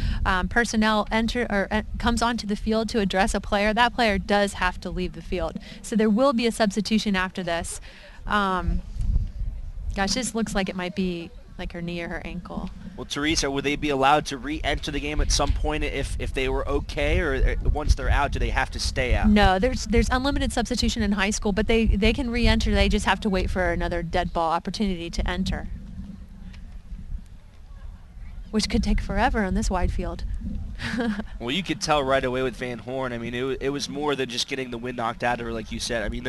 personnel comes onto the field to address a player, that player does have to leave the field. So there will be a substitution after this. Gosh, this looks like it might be like her knee or her ankle. Well, Teresa, would they be allowed to re-enter the game at some point if they were okay, or once they're out, do they have to stay out? No, there's unlimited substitution in high school, but they can re-enter. They just have to wait for another dead ball opportunity to enter, which could take forever on this wide field. Well, you could tell right away with Van Horn. I mean, it was more than just getting the wind knocked out of her, like you said. I mean,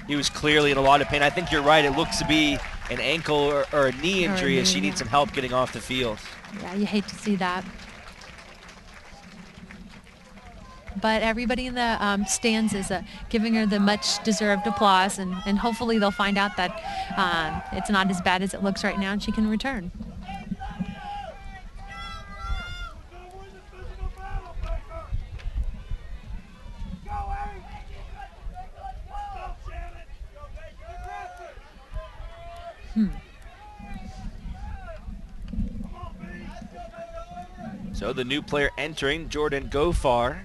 he was clearly in a lot of pain. I think you're right. It looks to be an ankle or a knee injury, and she needs some help getting off the field. Yeah, you hate to see that. But everybody in the stands is giving her the much-deserved applause, and hopefully they'll find out that it's not as bad as it looks right now, and she can return. So the new player entering, Jordan Gofar.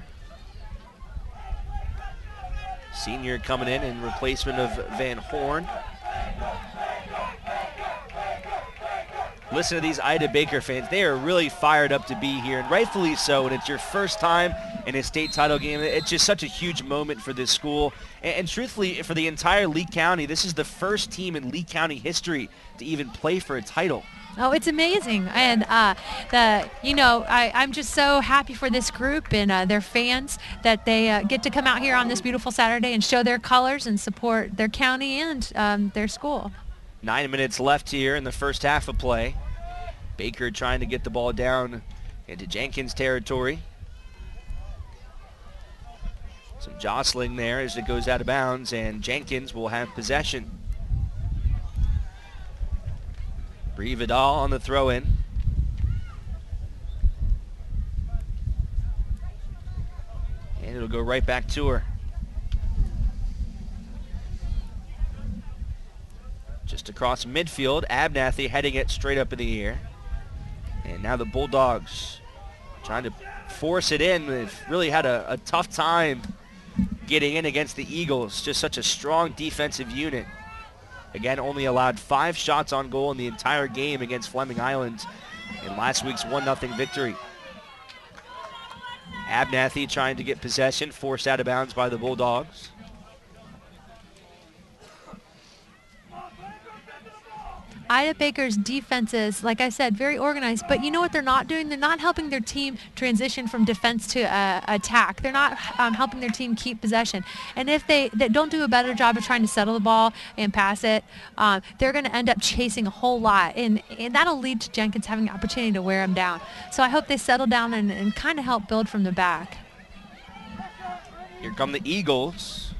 Senior coming in replacement of Van Horn. Listen to these Ida Baker fans. They are really fired up to be here, and rightfully so. And it's your first time in a state title game. It's just such a huge moment for this school. And truthfully, for the entire Lee County, this is the first team in Lee County history to even play for a title. Oh, it's amazing. And, I'm just so happy for this group and their fans that they get to come out here on this beautiful Saturday and show their colors and support their county and their school. 9 minutes left here in the first half of play. Baker trying to get the ball down into Jenkins territory. Some jostling there as it goes out of bounds, and Jenkins will have possession. Bree Vidal on the throw-in. And it'll go right back to her. Just across midfield, Abernathy heading it straight up in the air. And now the Bulldogs trying to force it in. They've really had a tough time getting in against the Eagles. Just such a strong defensive unit. Again, only allowed 5 shots on goal in the entire game against Fleming Island in last week's 1-0 victory. Abernathy trying to get possession, forced out of bounds by the Bulldogs. Ida Baker's defense is, like I said, very organized. But you know what they're not doing? They're not helping their team transition from defense to attack. They're not helping their team keep possession. And if they don't do a better job of trying to settle the ball and pass it, they're going to end up chasing a whole lot. And that'll lead to Jenkins having an opportunity to wear them down. So I hope they settle down and kind of help build from the back. Here come the Eagles.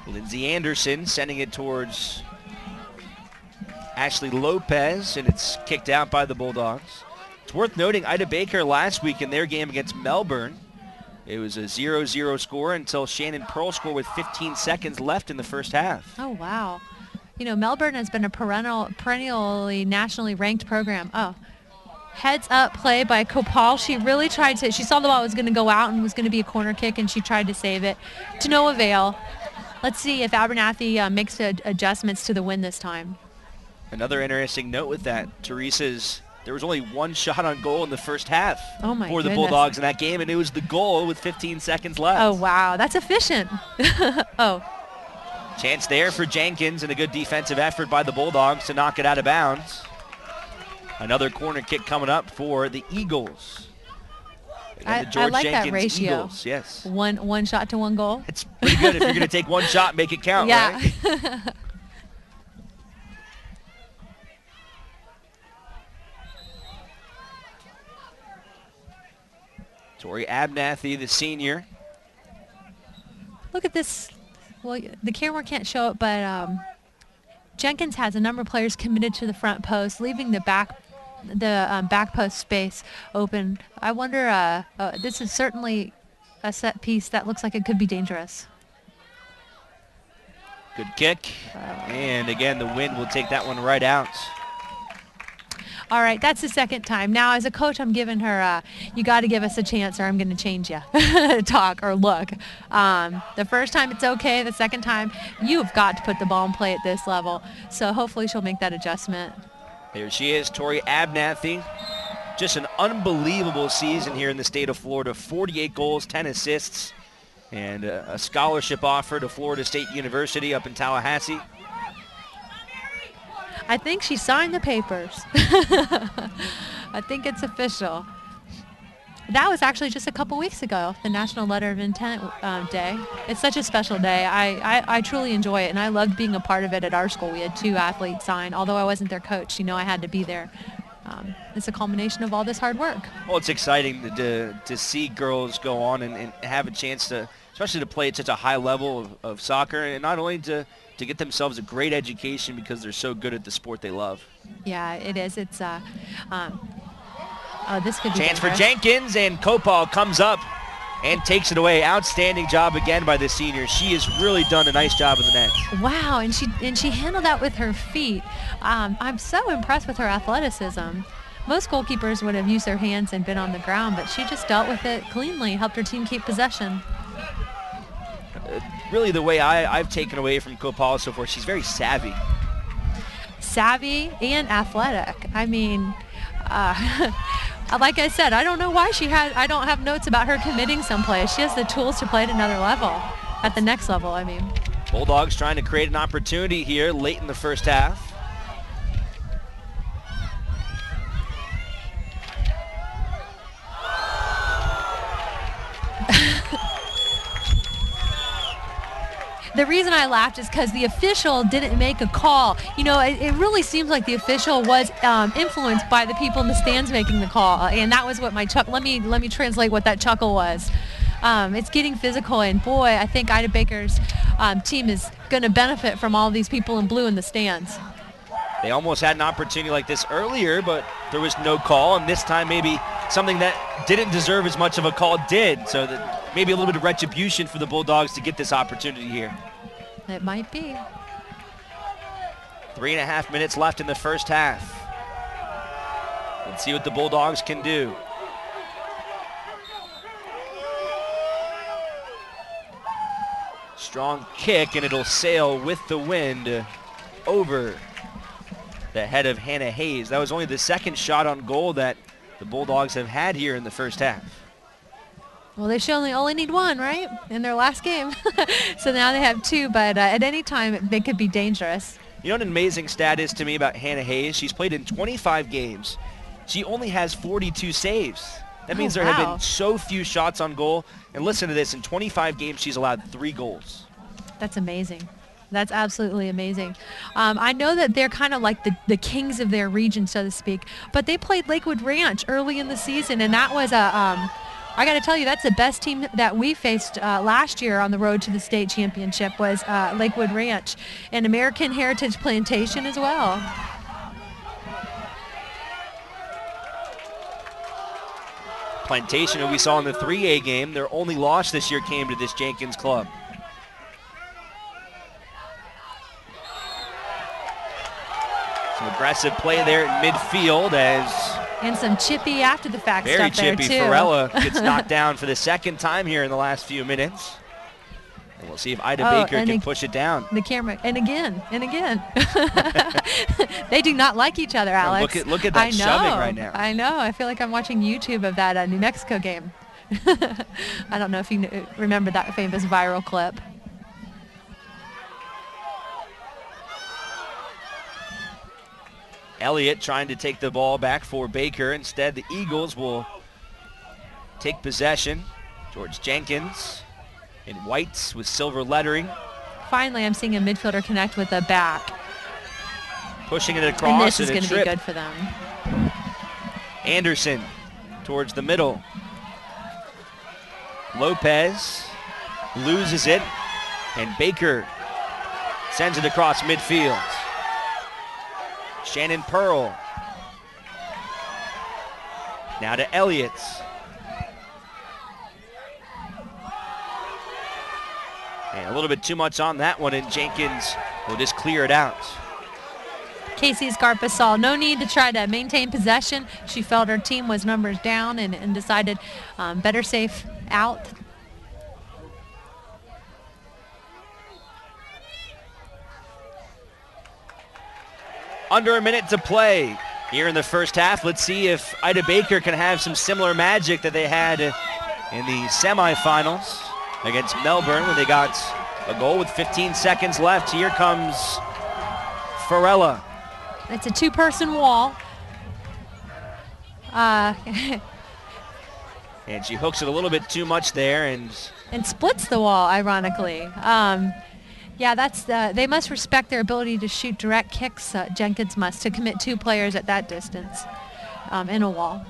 Lindsay Anderson sending it towards Ashley Lopez, and it's kicked out by the Bulldogs. It's worth noting Ida Baker last week in their game against Melbourne, it was a 0-0 score until Shannon Pearl scored with 15 seconds left in the first half. Oh, wow. You know, Melbourne has been a perennially nationally ranked program. Oh, heads up play by Kopal. She really tried to, she saw the ball was going to go out and was going to be a corner kick, and she tried to save it to no avail. Let's see if Abernathy makes adjustments to the win this time. Another interesting note with that, there was only one shot on goal in the first half for the Bulldogs in that game, and it was the goal with 15 seconds left. Oh, wow. That's efficient. Oh. Chance there for Jenkins, and a good defensive effort by the Bulldogs to knock it out of bounds. Another corner kick coming up for the Eagles. I like Jenkins that ratio. Eagles, yes. One shot to one goal. It's pretty good if you're going to take one shot and make it count, yeah. right? Tori Abernathy, the senior. Look at this. Well, the camera can't show it, but Jenkins has a number of players committed to the front post, leaving the back post space open. I wonder, this is certainly a set piece that looks like it could be dangerous. Good kick. And again, the wind will take that one right out. All right, that's the second time. Now, as a coach, I'm giving her, you got to give us a chance or I'm going to change you. Talk or look. The first time it's okay. The second time, you've got to put the ball in play at this level. So hopefully she'll make that adjustment. There she is, Tori Abernathy. Just an unbelievable season here in the state of Florida. 48 goals, 10 assists, and a scholarship offer to Florida State University up in Tallahassee. I think she signed the papers. I think it's official. That was actually just a couple weeks ago, the National Letter of Intent Day. It's such a special day. I truly enjoy it, and I loved being a part of it at our school. We had 2 athletes sign. Although I wasn't their coach, you know, I had to be there. It's a culmination of all this hard work. Well, it's exciting to see girls go on and have a chance to, especially to play at such a high level of soccer, and not only to get themselves a great education because they're so good at the sport they love. Yeah, it is. It's this could be chance dangerous. For Jenkins, and Kopal comes up and takes it away. Outstanding job again by the senior. She has really done a nice job in the net. Wow, and she handled that with her feet. I'm so impressed with her athleticism. Most goalkeepers would have used their hands and been on the ground, but she just dealt with it cleanly, helped her team keep possession. Really the way I've taken away from Kopal so far, she's very savvy. Savvy and athletic. I mean, like I said, I don't know why I don't have notes about her committing someplace. She has the tools to play at another level, at the next level, I mean. Bulldogs trying to create an opportunity here late in the first half. The reason I laughed is because the official didn't make a call. You know, it really seems like the official was influenced by the people in the stands making the call, and that was what my chuckle. Let me translate what that chuckle was. It's getting physical, and boy, I think Ida Baker's team is going to benefit from all these people in blue in the stands. They almost had an opportunity like this earlier, but there was no call, and this time maybe something that didn't deserve as much of a call did, so that maybe a little bit of retribution for the Bulldogs to get this opportunity here. It might be. 3.5 minutes left in the first half. Let's see what the Bulldogs can do. Strong kick, and it'll sail with the wind over the head of Hannah Hayes. That was only the second shot on goal that the Bulldogs have had here in the first half. Well, they should only need one, right, in their last game. So now they have 2, but at any time they could be dangerous. You know what an amazing stat is to me about Hannah Hayes? She's played in 25 games. She only has 42 saves. That means there have been so few shots on goal. And listen to this, in 25 games, she's allowed 3 goals. That's amazing. That's absolutely amazing. I know that they're kind of like the kings of their region, so to speak, but they played Lakewood Ranch early in the season, and that was I got to tell you, that's the best team that we faced last year on the road to the state championship was Lakewood Ranch and American Heritage Plantation as well. Plantation, who we saw in the 3A game, their only loss this year came to this Jenkins club. Some aggressive play there at midfield and some chippy after the fact very stuff there, chippy. too. Farella gets knocked down for the second time here in the last few minutes. And we'll see if Ida Baker can push it down. The camera, and again. They do not like each other, Alex. Look at that shoving right now. I know. I feel like I'm watching YouTube of that New Mexico game. I don't know if you remember that famous viral clip. Elliott trying to take the ball back for Baker. Instead, the Eagles will take possession. George Jenkins in whites with silver lettering. Finally, I'm seeing a midfielder connect with the back. Pushing it across. And this is going to be good for them. Anderson towards the middle. Lopez loses it, and Baker sends it across midfield. Shannon Pearl. Now to Elliott. And a little bit too much on that one, and Jenkins will just clear it out. Casey Scarpa saw no need to try to maintain possession. She felt her team was numbers down and decided better safe out. Under a minute to play here in the first half. Let's see if Ida Baker can have some similar magic that they had in the semifinals against Melbourne when they got a goal with 15 seconds left. Here comes Farella. It's a two-person wall. And she hooks it a little bit too much there and splits the wall, ironically. Yeah, that's they must respect their ability to shoot direct kicks. Jenkins must, to commit 2 players at that distance in a wall.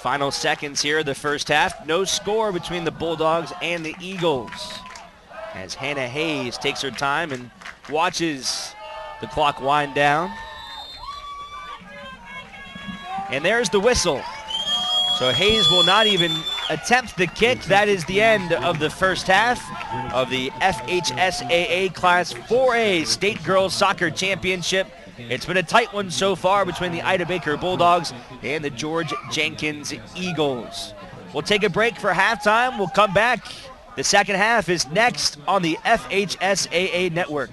Final seconds here of the first half. No score between the Bulldogs and the Eagles as Hannah Hayes takes her time and watches the clock wind down. And there's the whistle. So Hayes will not even attempt the kick. That is the end of the first half of the FHSAA Class 4A State Girls Soccer Championship. It's been a tight one so far between the Ida Baker Bulldogs and the George Jenkins Eagles. We'll take a break for halftime. We'll come back. The second half is next on the FHSAA Network.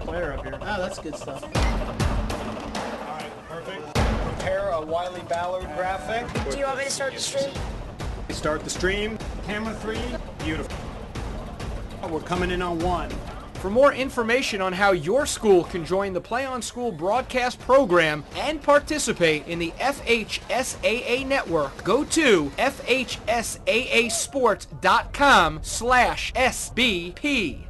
player up here. Ah, that's good stuff. All right, perfect. Prepare a Wiley Ballard graphic. Do you want me to start the stream? Start the stream. Camera 3. Beautiful. We're coming in on 1. For more information on how your school can join the Play on School broadcast program and participate in the FHSAA network, go to FHSAAsports.com/SBP.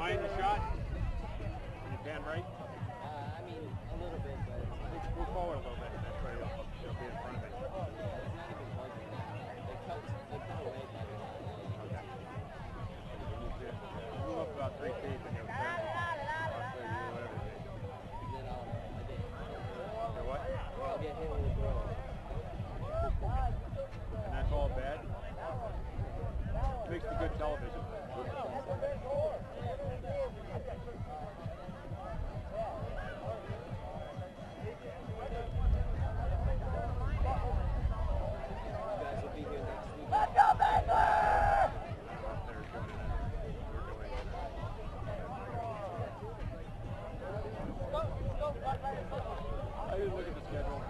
mind the shot? When you pan right? I mean, a little bit, but Move forward a little bit, and that's where you'll be in front of me. it's not even buzzing. They cut away better. Okay. Move up about 3 feet, and you'll turn. I'll show you whatever it is. And then I get Okay, what? I'll get hit with a throw. And that's all bad? Makes for good television. You guys will be here next week. Up there doing it. We're doing it. I didn't look at the schedule.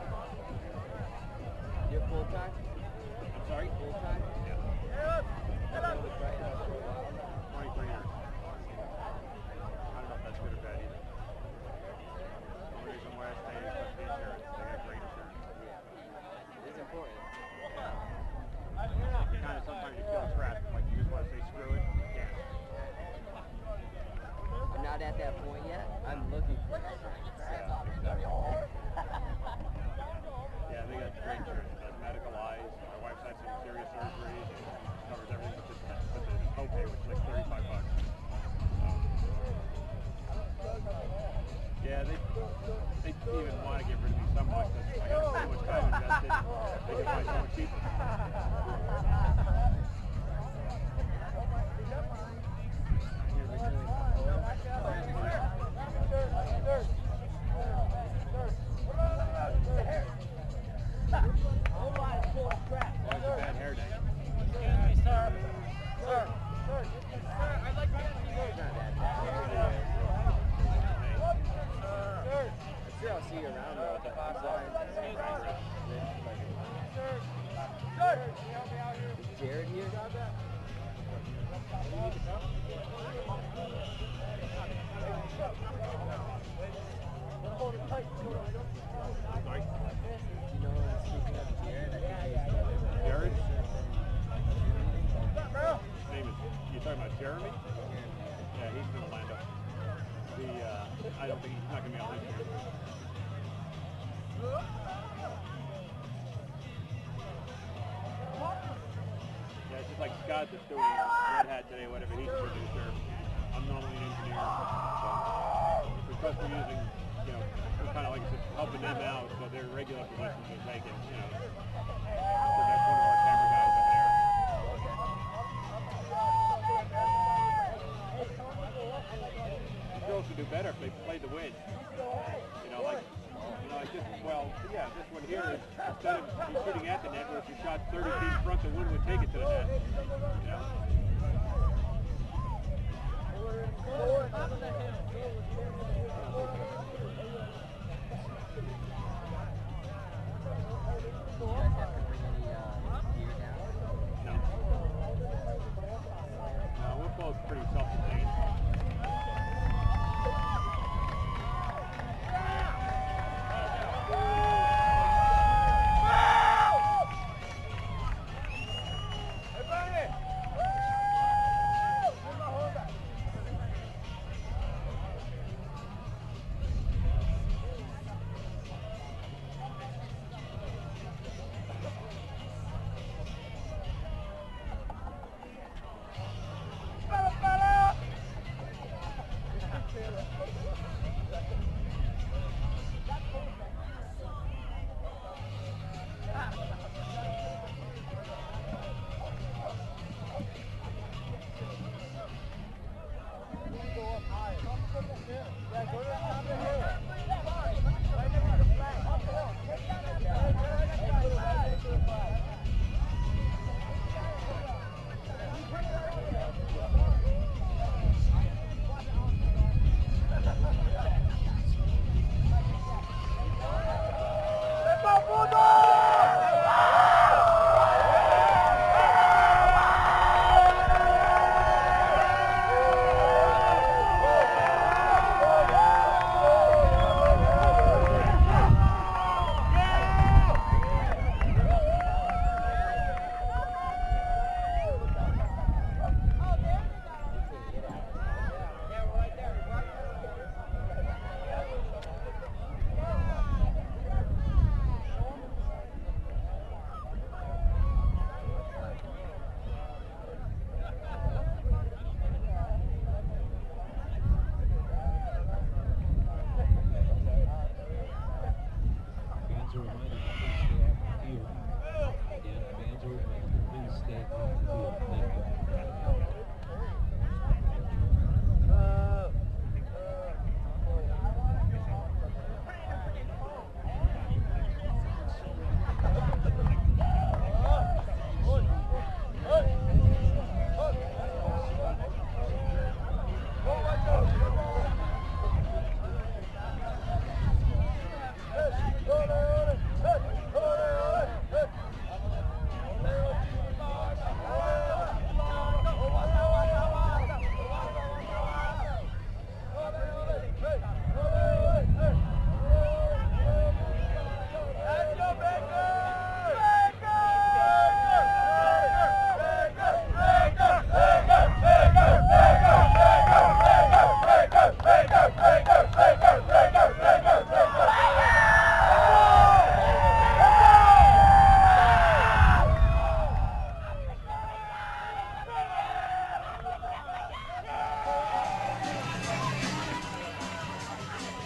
You're full time? I'm sorry? Full time? Yeah. I've been with Brighton House for a while. 23 years. I don't know if that's good or bad either. The only reason why I stay is because of the insurance. They got great insurance. Yeah. It's important. Kind of sometimes you feel trapped, like you just want to say screw it, you can't. I'm not at that point yet. I'm looking for insurance. Yeah, they got great insurance. It does medical eyes. My wife's had some serious surgeries. It covers everything but the copay, which is like $35. Yeah, they even want to get rid of me somewhat because I got so much time invested. They can buy so much cheaper. Always a bad hair day. I'm sure I'll see you around though. Is Jared here? Sorry? You know, speaking of Jared, I think he's Jared? His name is, you talking about Jeremy? Yeah, he's in Orlando. I don't think he's not going to be on this year. Yeah, it's just like Scott that's doing Red Hat today, whatever, he's a producer. I'm normally an engineer. So because we're using, we're kind of like I said, helping them out, so their regular positions are taken, So that's one of our camera guys up there. The girls could do better if they played the win. This one here is instead of shooting at the net, where if you shot 30 feet in front, the wind would take it to the net. No, we're both pretty self-contained.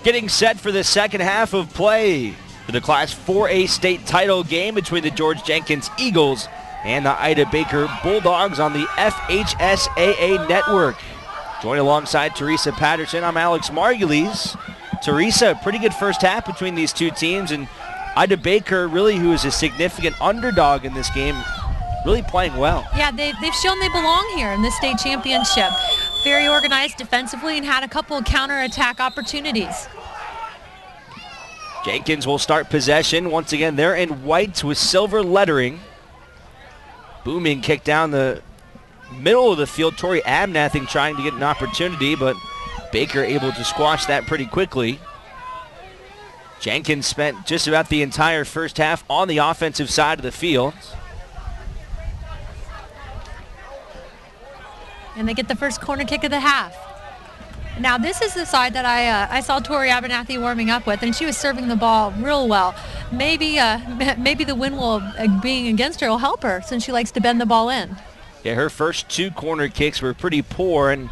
Getting set for the second half of play for the Class 4A state title game between the George Jenkins Eagles and the Ida Baker Bulldogs on the FHSAA network. Joined alongside Teresa Patterson, I'm Alex Margulies. Teresa, pretty good first half between these two teams, and Ida Baker, really, who is a significant underdog in this game, really playing well. Yeah, they've shown they belong here in this state championship. Very organized defensively and had a couple of counterattack opportunities. Jenkins will start possession. Once again, they're in white with silver lettering. Booming kick down the middle of the field. Tori Abnathing trying to get an opportunity, but Baker able to squash that pretty quickly. Jenkins spent just about the entire first half on the offensive side of the field. And they get the first corner kick of the half. Now this is the side that I saw Tori Abernathy warming up with, and she was serving the ball real well. Maybe the wind will being against her will help her, since she likes to bend the ball in. Yeah, her first two corner kicks were pretty poor, and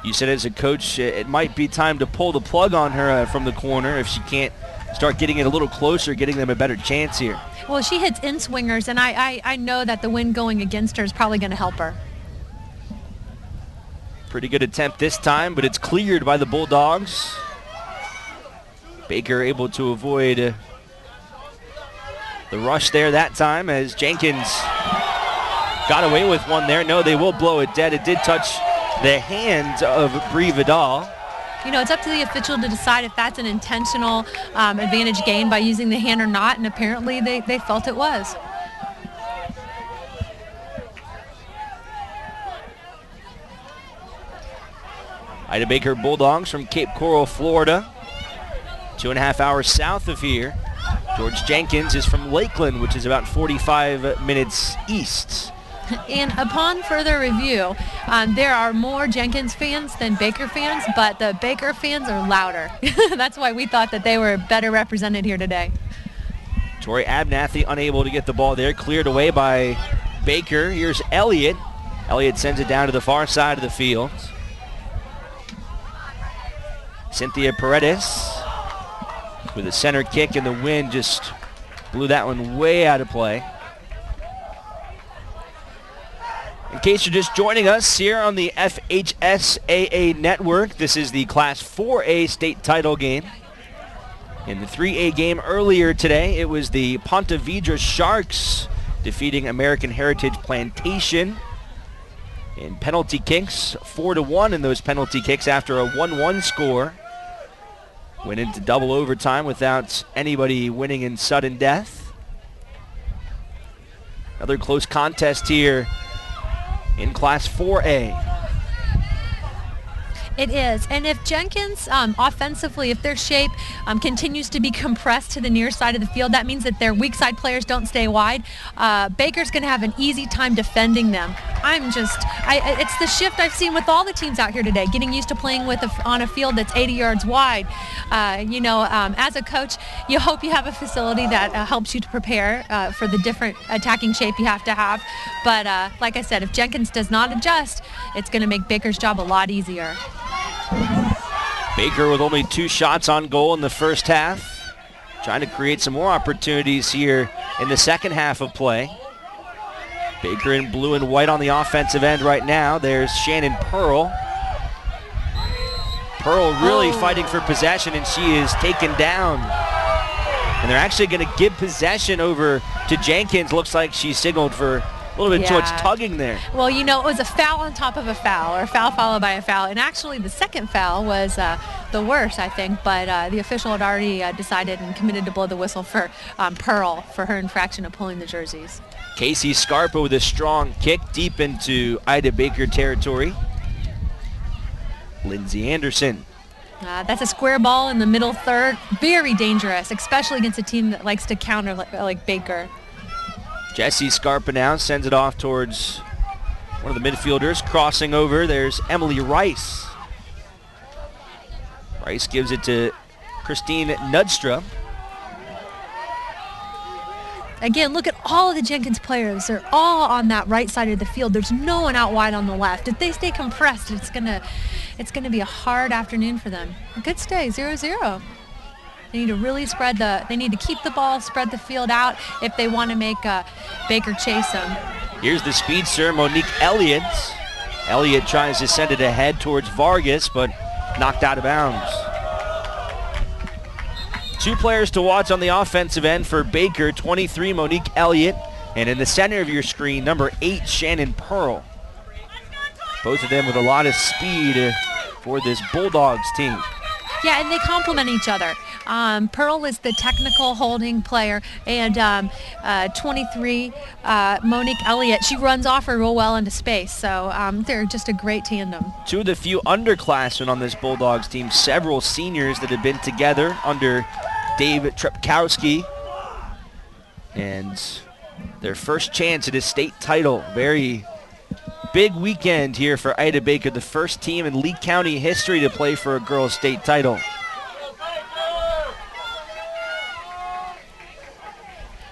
you said as a coach it might be time to pull the plug on her from the corner if she can't start getting it a little closer, getting them a better chance here. Well, she hits in-swingers, and I know that the wind going against her is probably going to help her. Pretty good attempt this time, but it's cleared by the Bulldogs. Baker able to avoid the rush there that time as Jenkins got away with one there. No, they will blow it dead. It did touch the hand of Bree Vidal. You know, it's up to the official to decide if that's an intentional advantage gained by using the hand or not, and apparently they felt it was. Ida Baker Bulldogs from Cape Coral, Florida. 2.5 hours south of here. George Jenkins is from Lakeland, which is about 45 minutes east. And upon further review, there are more Jenkins fans than Baker fans, but the Baker fans are louder. That's why we thought that they were better represented here today. Tori Abnathy unable to get the ball there, cleared away by Baker. Here's Elliott. Elliott sends it down to the far side of the field. Cynthia Paredes with a center kick, and the wind just blew that one way out of play. In case you're just joining us here on the FHSAA network, this is the Class 4A state title game. In the 3A game earlier today, it was the Ponte Vedra Sharks defeating American Heritage Plantation in penalty kicks, 4-1 in those penalty kicks after a 1-1 score. Went into double overtime without anybody winning in sudden death. Another close contest here in Class 4A. It is, and if Jenkins offensively, if their shape continues to be compressed to the near side of the field, that means that their weak side players don't stay wide. Baker's going to have an easy time defending them. It's the shift I've seen with all the teams out here today, getting used to playing on a field that's 80 yards wide. As a coach, you hope you have a facility that helps you to prepare for the different attacking shape you have to have. But like I said, if Jenkins does not adjust, it's going to make Baker's job a lot easier. Baker with only 2 shots on goal in the first half. Trying to create some more opportunities here in the second half of play. Baker in blue and white on the offensive end right now. There's Shannon Pearl. Pearl really fighting for possession, and she is taken down. And they're actually going to give possession over to Jenkins. Looks like she signaled for a little bit too much tugging there. Well, it was a foul on top of a foul, or a foul followed by a foul. And actually, the second foul was the worst, I think. But the official had already decided and committed to blow the whistle for Pearl for her infraction of pulling the jerseys. Casey Scarpa with a strong kick deep into Ida Baker territory. Lindsay Anderson. That's a square ball in the middle third. Very dangerous, especially against a team that likes to counter like Baker. Jesse Scarpa now sends it off towards one of the midfielders. Crossing over, there's Emily Rice. Rice gives it to Christine Nudstra. Again, look at all of the Jenkins players. They're all on that right side of the field. There's no one out wide on the left. If they stay compressed, it's gonna be a hard afternoon for them. A good stay, 0-0. They need to really they need to keep the ball, spread the field out if they want to make Baker chase them. Here's the speedster, Monique Elliott. Elliott tries to send it ahead towards Vargas, but knocked out of bounds. 2 players to watch on the offensive end for Baker, 23, Monique Elliott, and in the center of your screen, number 8, Shannon Pearl. Both of them with a lot of speed for this Bulldogs team. Yeah, and they complement each other. Pearl is the technical holding player, and 23, Monique Elliott, she runs off her real well into space, so they're just a great tandem. 2 of the few underclassmen on this Bulldogs team, several seniors that have been together under Dave Trepkowski, and their first chance at a state title. Very big weekend here for Ida Baker, the first team in Lee County history to play for a girls' state title.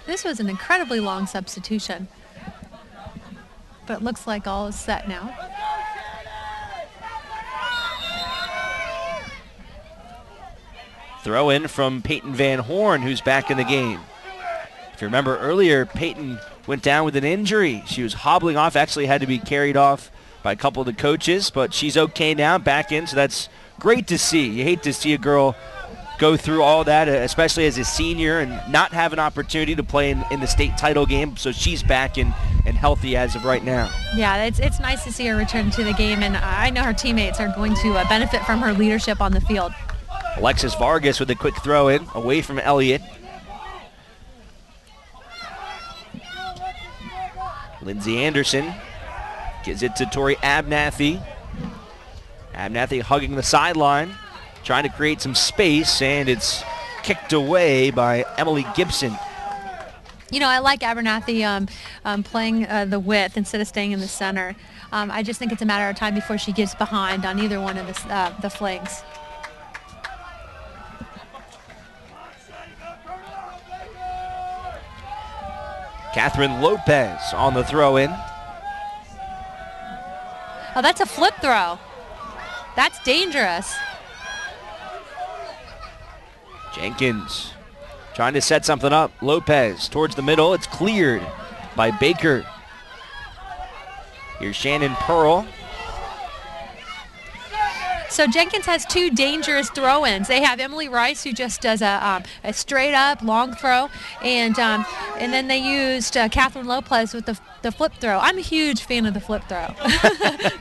This was an incredibly long substitution, but it looks like all is set now. Throw in from Peyton Van Horn, who's back in the game. If you remember earlier, Peyton went down with an injury. She was hobbling off, actually had to be carried off by a couple of the coaches, but she's okay now, back in, so that's great to see. You hate to see a girl go through all that, especially as a senior, and not have an opportunity to play in the state title game, so she's back and healthy as of right now. Yeah, it's nice to see her return to the game, and I know her teammates are going to benefit from her leadership on the field. Alexis Vargas with a quick throw in, away from Elliott. Lindsay Anderson gives it to Tori Abnathy. Abnathy hugging the sideline, trying to create some space, and it's kicked away by Emily Gibson. You know, I like Abernathy playing the width instead of staying in the center. I just think it's a matter of time before she gets behind on either one of the flanks. Catherine Lopez on the throw in. Oh, that's a flip throw. That's dangerous. Jenkins trying to set something up. Lopez towards the middle. It's cleared by Baker. Here's Shannon Pearl. So Jenkins has 2 dangerous throw-ins. They have Emily Rice, who just does a straight-up long throw, and then they used Catherine Lopez with the flip throw. I'm a huge fan of the flip throw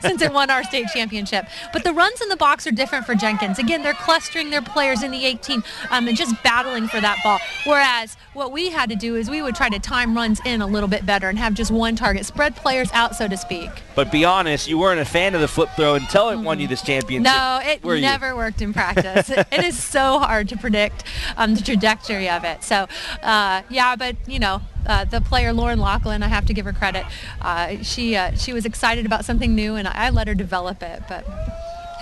since it won our state championship. But the runs in the box are different for Jenkins. Again, they're clustering their players in the 18 and just battling for that ball. Whereas what we had to do is we would try to time runs in a little bit better and have just one target, spread players out, so to speak. But be honest, you weren't a fan of the flip throw until it won you this championship. No, it never worked in practice. It is so hard to predict the trajectory of it. So, yeah, but, you know, the player Lauren Laughlin, I have to give her credit. She was excited about something new, and I let her develop it. But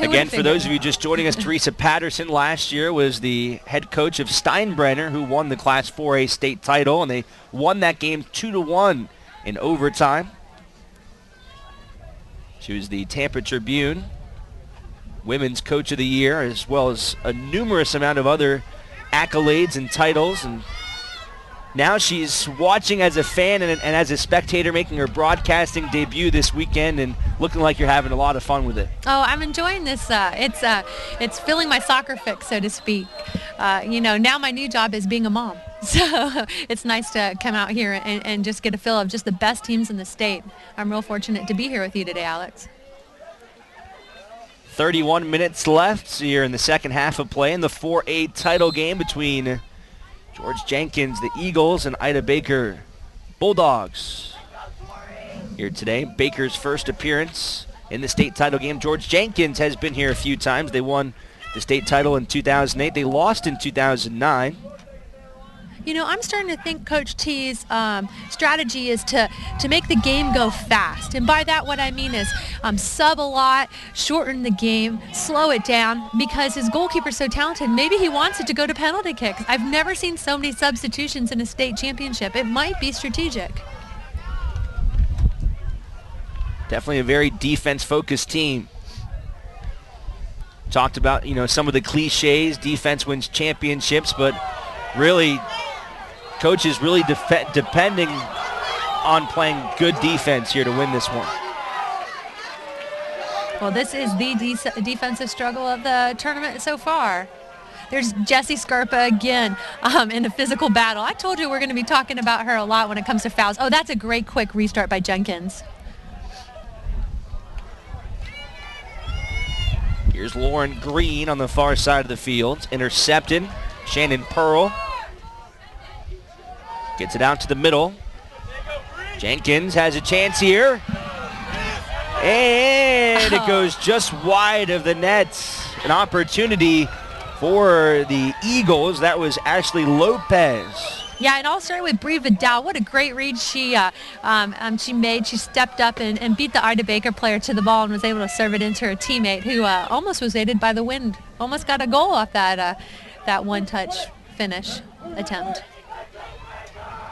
again, for those of you just joining us, Teresa Patterson last year was the head coach of Steinbrenner, who won the Class 4A state title, and they won that game 2-1 in overtime. She was the Tampa Tribune Women's Coach of the Year, as well as a numerous amount of other accolades and titles. And now she's watching as a fan and as a spectator, making her broadcasting debut this weekend, and looking like you're having a lot of fun with it. Oh, I'm enjoying this. It's filling my soccer fix, so to speak. You know, now my new job is being a mom. So it's nice to come out here and just get a feel of just the best teams in the state. I'm real fortunate to be here with you today, Alex. 31 minutes left here in the second half of play in the 4A title game between George Jenkins, the Eagles, and Ida Baker Bulldogs. Here today, Baker's first appearance in the state title game. George Jenkins has been here a few times. They won the state title in 2008. They lost in 2009. You know, I'm starting to think Coach T's strategy is to make the game go fast. And by that, what I mean is sub a lot, shorten the game, slow it down, because his goalkeeper's so talented. Maybe he wants it to go to penalty kicks. I've never seen so many substitutions in a state championship. It might be strategic. Definitely a very defense-focused team. Talked about, you know, some of the cliches, defense wins championships, but really, Coach is really depending on playing good defense here to win this one. Well, this is the defensive struggle of the tournament so far. There's Jessie Scarpa again in a physical battle. I told you we're going to be talking about her a lot when it comes to fouls. Oh, that's a great quick restart by Jenkins. Here's Lauren Green on the far side of the field. Intercepted. Shannon Pearl gets it out to the middle. Jenkins has a chance here. And it goes just wide of the net. An opportunity for the Eagles. That was Ashley Lopez. Yeah, it all started with Bree Vidal. What a great read she made. She stepped up and beat the Ida Baker player to the ball and was able to serve it into her teammate, who almost was aided by the wind. Almost got a goal off that one-touch finish attempt.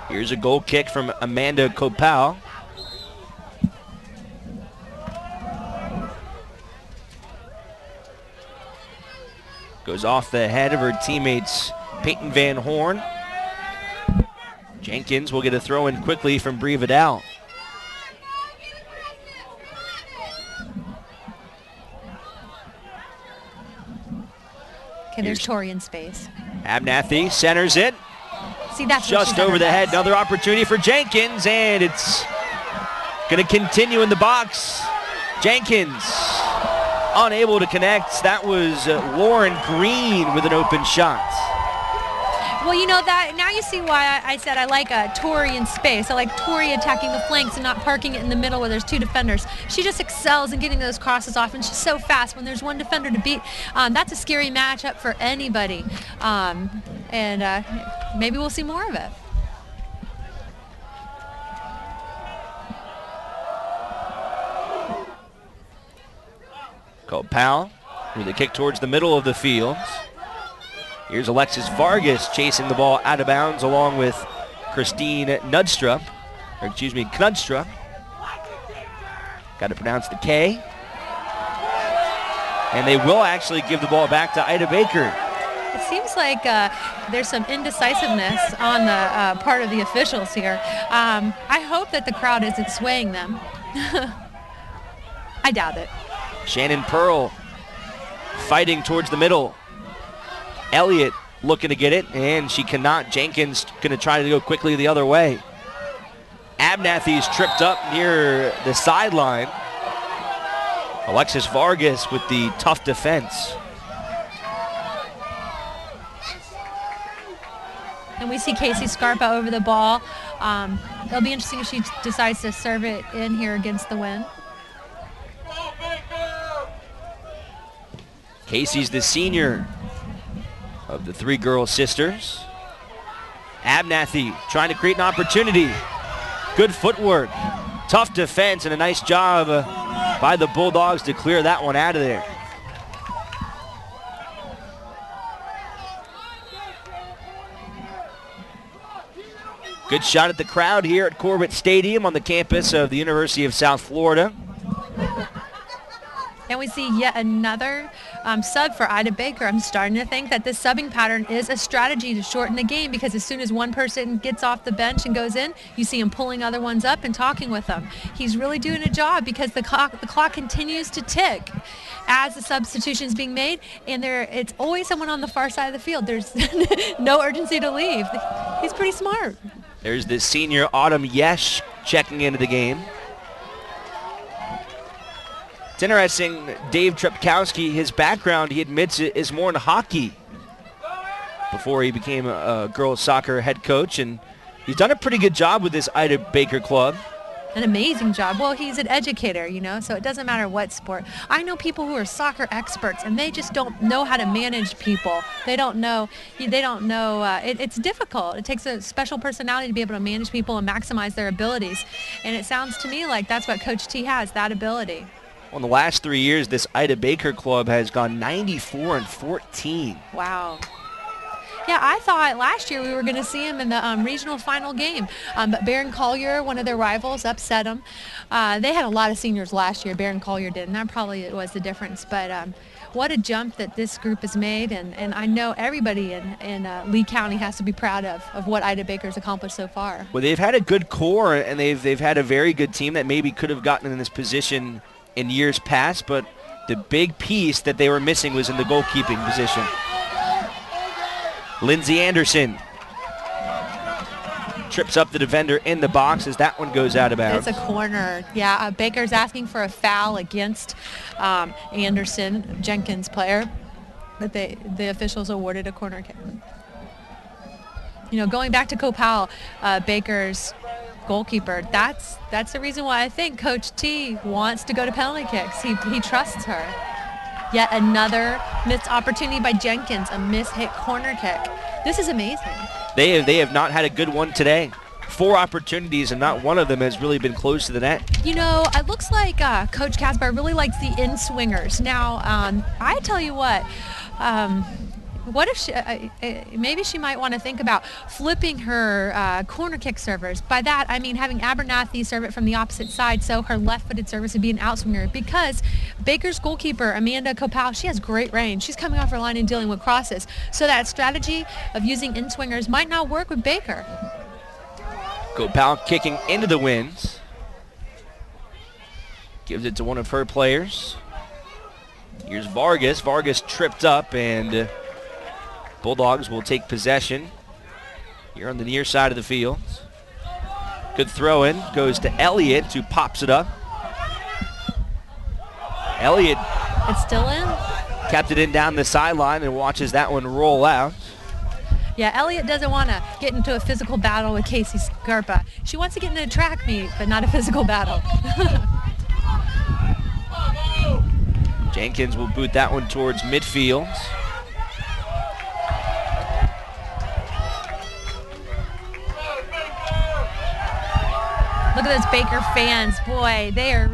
Here's a goal kick from Amanda Kopal. Goes off the head of her teammates, Peyton Van Horn. Jenkins will get a throw in quickly from Bree Vidal. Okay, there's Tori in space. Abnathy centers it. See, that's just over the head. Another opportunity for Jenkins, and it's going to continue in the box. Jenkins unable to connect. That was Lauren Green with an open shot. Well, you know, that now you see why I said I like Tori in space. I like Tori attacking the flanks and not parking it in the middle where there's two defenders. She just excels in getting those crosses off, and she's so fast when there's one defender to beat. That's a scary matchup for anybody, and maybe we'll see more of it. Called Powell with a kick towards the middle of the field. Here's Alexis Vargas chasing the ball out of bounds along with Christine Knudstrup. Got to pronounce the K. And they will actually give the ball back to Ida Baker. It seems like there's some indecisiveness on the part of the officials here. I hope that the crowd isn't swaying them. I doubt it. Shannon Pearl fighting towards the middle. Elliott looking to get it, and she cannot. Jenkins going to try to go quickly the other way. Abnathy's tripped up near the sideline. Alexis Vargas with the tough defense. And we see Casey Scarpa over the ball. It'll be interesting if she decides to serve it in here against the wind. Casey's the senior of the three girl sisters. Abnathy trying to create an opportunity. Good footwork, tough defense, and a nice job by the Bulldogs to clear that one out of there. Good shot at the crowd here at Corbett Stadium on the campus of the University of South Florida. And we see yet another sub for Ida Baker. I'm starting to think that this subbing pattern is a strategy to shorten the game, because as soon as one person gets off the bench and goes in, you see him pulling other ones up and talking with them. He's really doing a job, because the clock continues to tick as the substitution is being made, and it's always someone on the far side of the field. There's no urgency to leave. He's pretty smart. There's the senior Autumn Yesh checking into the game. It's interesting, Dave Trepkowski, his background, he admits, is more in hockey before he became a girls soccer head coach, and he's done a pretty good job with this Ida Baker club. an amazing job. Well, he's an educator, you know, so it doesn't matter what sport. I know people who are soccer experts, and they just don't know how to manage people. They don't know. It's difficult. It takes a special personality to be able to manage people and maximize their abilities. And it sounds to me like that's what Coach T has, that ability. Well, in the last 3 years, this Ida Baker club has gone 94-14. Wow. Yeah, I thought last year we were going to see him in the regional final game, but Barron Collier, one of their rivals, upset them. They had a lot of seniors last year. Barron Collier did, and that probably was the difference. But what a jump that this group has made, and I know everybody in Lee County has to be proud of what Ida Baker's accomplished so far. Well, they've had a good core, and they've had a very good team that maybe could have gotten in this position in years past, but the big piece that they were missing was in the goalkeeping position. Lindsay Anderson trips up the defender in the box as that one goes out of bounds. It's a corner. Yeah, Baker's asking for a foul against Anderson, Jenkins player, but the officials awarded a corner kick. You know, going back to Copal, Baker's goalkeeper, that's the reason why I think Coach T wants to go to penalty kicks. He trusts her. Yet another missed opportunity by Jenkins, a mishit corner kick. This is amazing. They have not had a good one today. 4 opportunities, and not one of them has really been close to the net. You know, it looks like Coach Casper really likes the in-swingers. Now, I tell you what if she, maybe she might want to think about flipping her corner kick servers. By that, I mean having Abernathy serve it from the opposite side, so her left-footed service would be an outswinger, because Baker's goalkeeper, Amanda Copal, she has great range. She's coming off her line and dealing with crosses. So that strategy of using in-swingers might not work with Baker. Copal kicking into the winds. Gives it to one of her players. Here's Vargas. Vargas tripped up, and Bulldogs will take possession here on the near side of the field. Good throw in. Goes to Elliott, who pops it up. Elliott. It's still in. Kept it in down the sideline and watches that one roll out. Yeah, Elliott doesn't want to get into a physical battle with Casey Scarpa. She wants to get into a track meet, but not a physical battle. Jenkins will boot that one towards midfield. Look at those Baker fans, boy! They are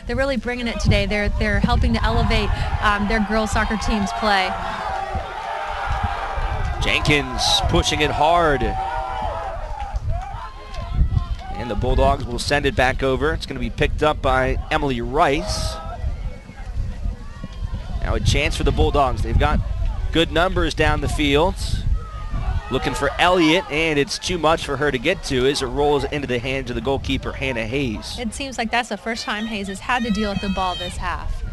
they're really bringing it today. They're helping to elevate their girls soccer team's play. Jenkins pushing it hard, and the Bulldogs will send it back over. It's going to be picked up by Emily Rice. Now a chance for the Bulldogs. They've got good numbers down the field. Looking for Elliott, and it's too much for her to get to as it rolls into the hands of the goalkeeper, Hannah Hayes. It seems like that's the first time Hayes has had to deal with the ball this half.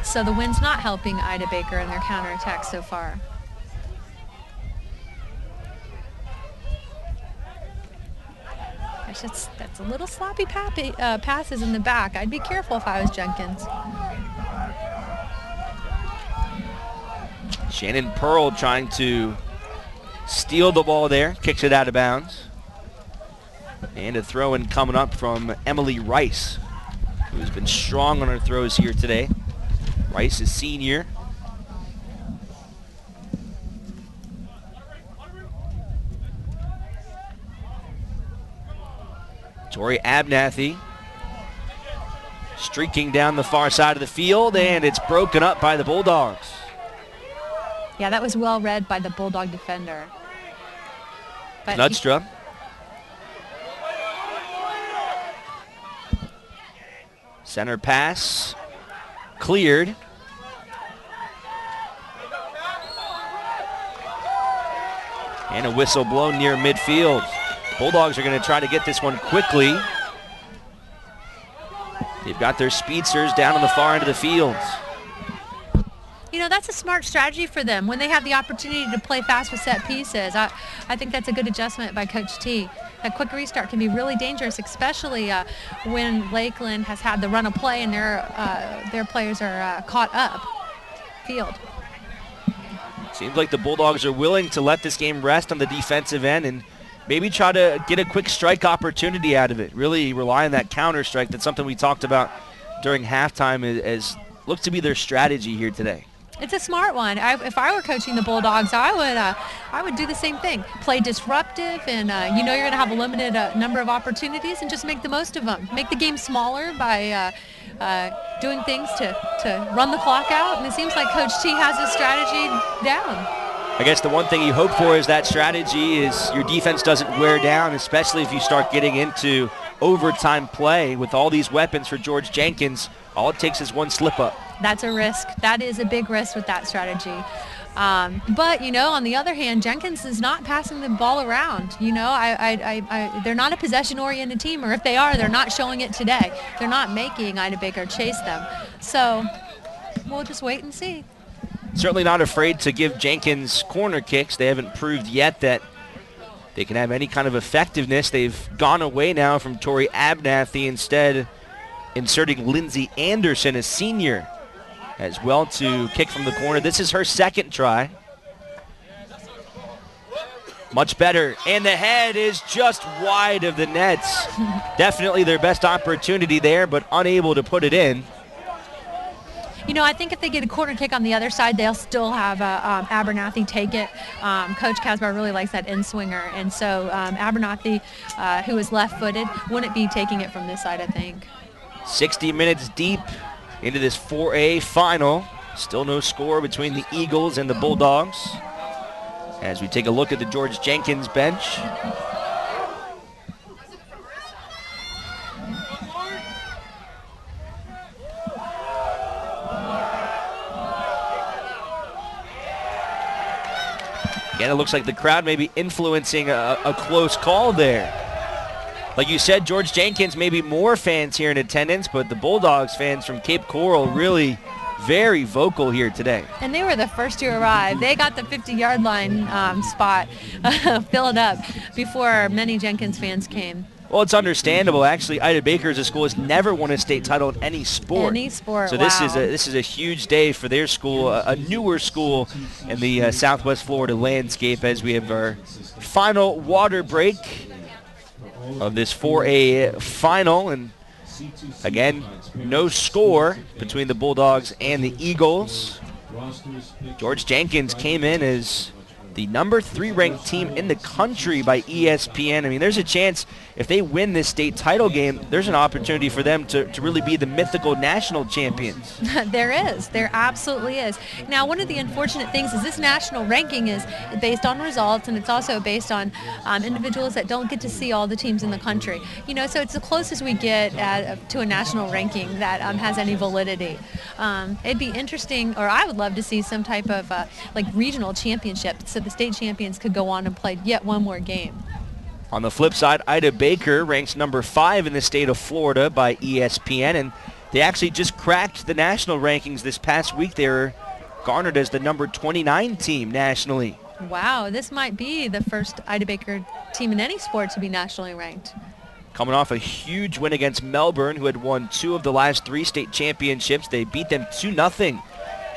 So the wind's not helping Ida Baker in their counterattack so far. That's a little sloppy passes in the back. I'd be careful if I was Jenkins. Shannon Pearl trying to steal the ball there, kicks it out of bounds. And a throw-in coming up from Emily Rice, who's been strong on her throws here today. Rice is senior. Tori Abernathy streaking down the far side of the field, and it's broken up by the Bulldogs. Yeah, that was well read by the Bulldog defender. But Nudstra. Center pass cleared. And a whistle blown near midfield. Bulldogs are going to try to get this one quickly. They've got their speedsters down on the far end of the field. You know, that's a smart strategy for them when they have the opportunity to play fast with set pieces. I think that's a good adjustment by Coach T. That quick restart can be really dangerous, especially when Lakeland has had the run of play and their players are caught up field. Seems like the Bulldogs are willing to let this game rest on the defensive end and maybe try to get a quick strike opportunity out of it. Really rely on that counter strike. That's something we talked about during halftime as looks to be their strategy here today. It's a smart one. If I were coaching the Bulldogs, I would do the same thing. Play disruptive, and you know you're going to have a limited number of opportunities, and just make the most of them. Make the game smaller by doing things to run the clock out, and it seems like Coach T has his strategy down. I guess the one thing you hope for is that strategy is your defense doesn't wear down, especially if you start getting into overtime play with all these weapons for George Jenkins. All it takes is one slip up. That's a risk. That is a big risk with that strategy. But, you know, on the other hand, Jenkins is not passing the ball around. You know, they're not a possession-oriented team, or if they are, they're not showing it today. They're not making Ida Baker chase them. So we'll just wait and see. Certainly not afraid to give Jenkins corner kicks. They haven't proved yet that they can have any kind of effectiveness. They've gone away now from Tori Abernathy, instead inserting Lindsay Anderson, a senior, as well to kick from the corner. This is her second try. Much better, and the head is just wide of the nets. Definitely their best opportunity there, but unable to put it in. You know, I think if they get a corner kick on the other side, they'll still have Abernathy take it. Coach Casbar really likes that in-swinger, and so Abernathy, who is left-footed, wouldn't be taking it from this side, I think. 60 minutes deep into this 4A final. Still no score between the Eagles and the Bulldogs. As we take a look at the George Jenkins bench. Again, it looks like the crowd may be influencing a close call there. Like you said, George Jenkins, maybe more fans here in attendance, but the Bulldogs fans from Cape Coral really very vocal here today. And they were the first to arrive. They got the 50-yard line spot filled up before many Jenkins fans came. Well, it's understandable. Actually, Ida Baker as a school has never won a state title in any sport. Any sport, so wow. this is a huge day for their school, a newer school in the Southwest Florida landscape, as we have our final water break of this 4A final. And again, no score between the Bulldogs and the Eagles. George Jenkins came in as the number 3 ranked team in the country by ESPN. I mean, there's a chance if they win this state title game, there's an opportunity for them to really be the mythical national champions. There absolutely is. Now, one of the unfortunate things is this national ranking is based on results, and it's also based on individuals that don't get to see all the teams in the country. You know, so it's the closest we get to a national ranking that has any validity. It'd be interesting, or I would love to see some type of like regional championship, so the state champions could go on and play yet one more game. On the flip side, Ida Baker ranks number 5 in the state of Florida by ESPN, and they actually just cracked the national rankings this past week. They were garnered as the number 29 team nationally. Wow, this might be the first Ida Baker team in any sport to be nationally ranked. Coming off a huge win against Melbourne, who had won 2 of the last 3 state championships. They beat them 2-0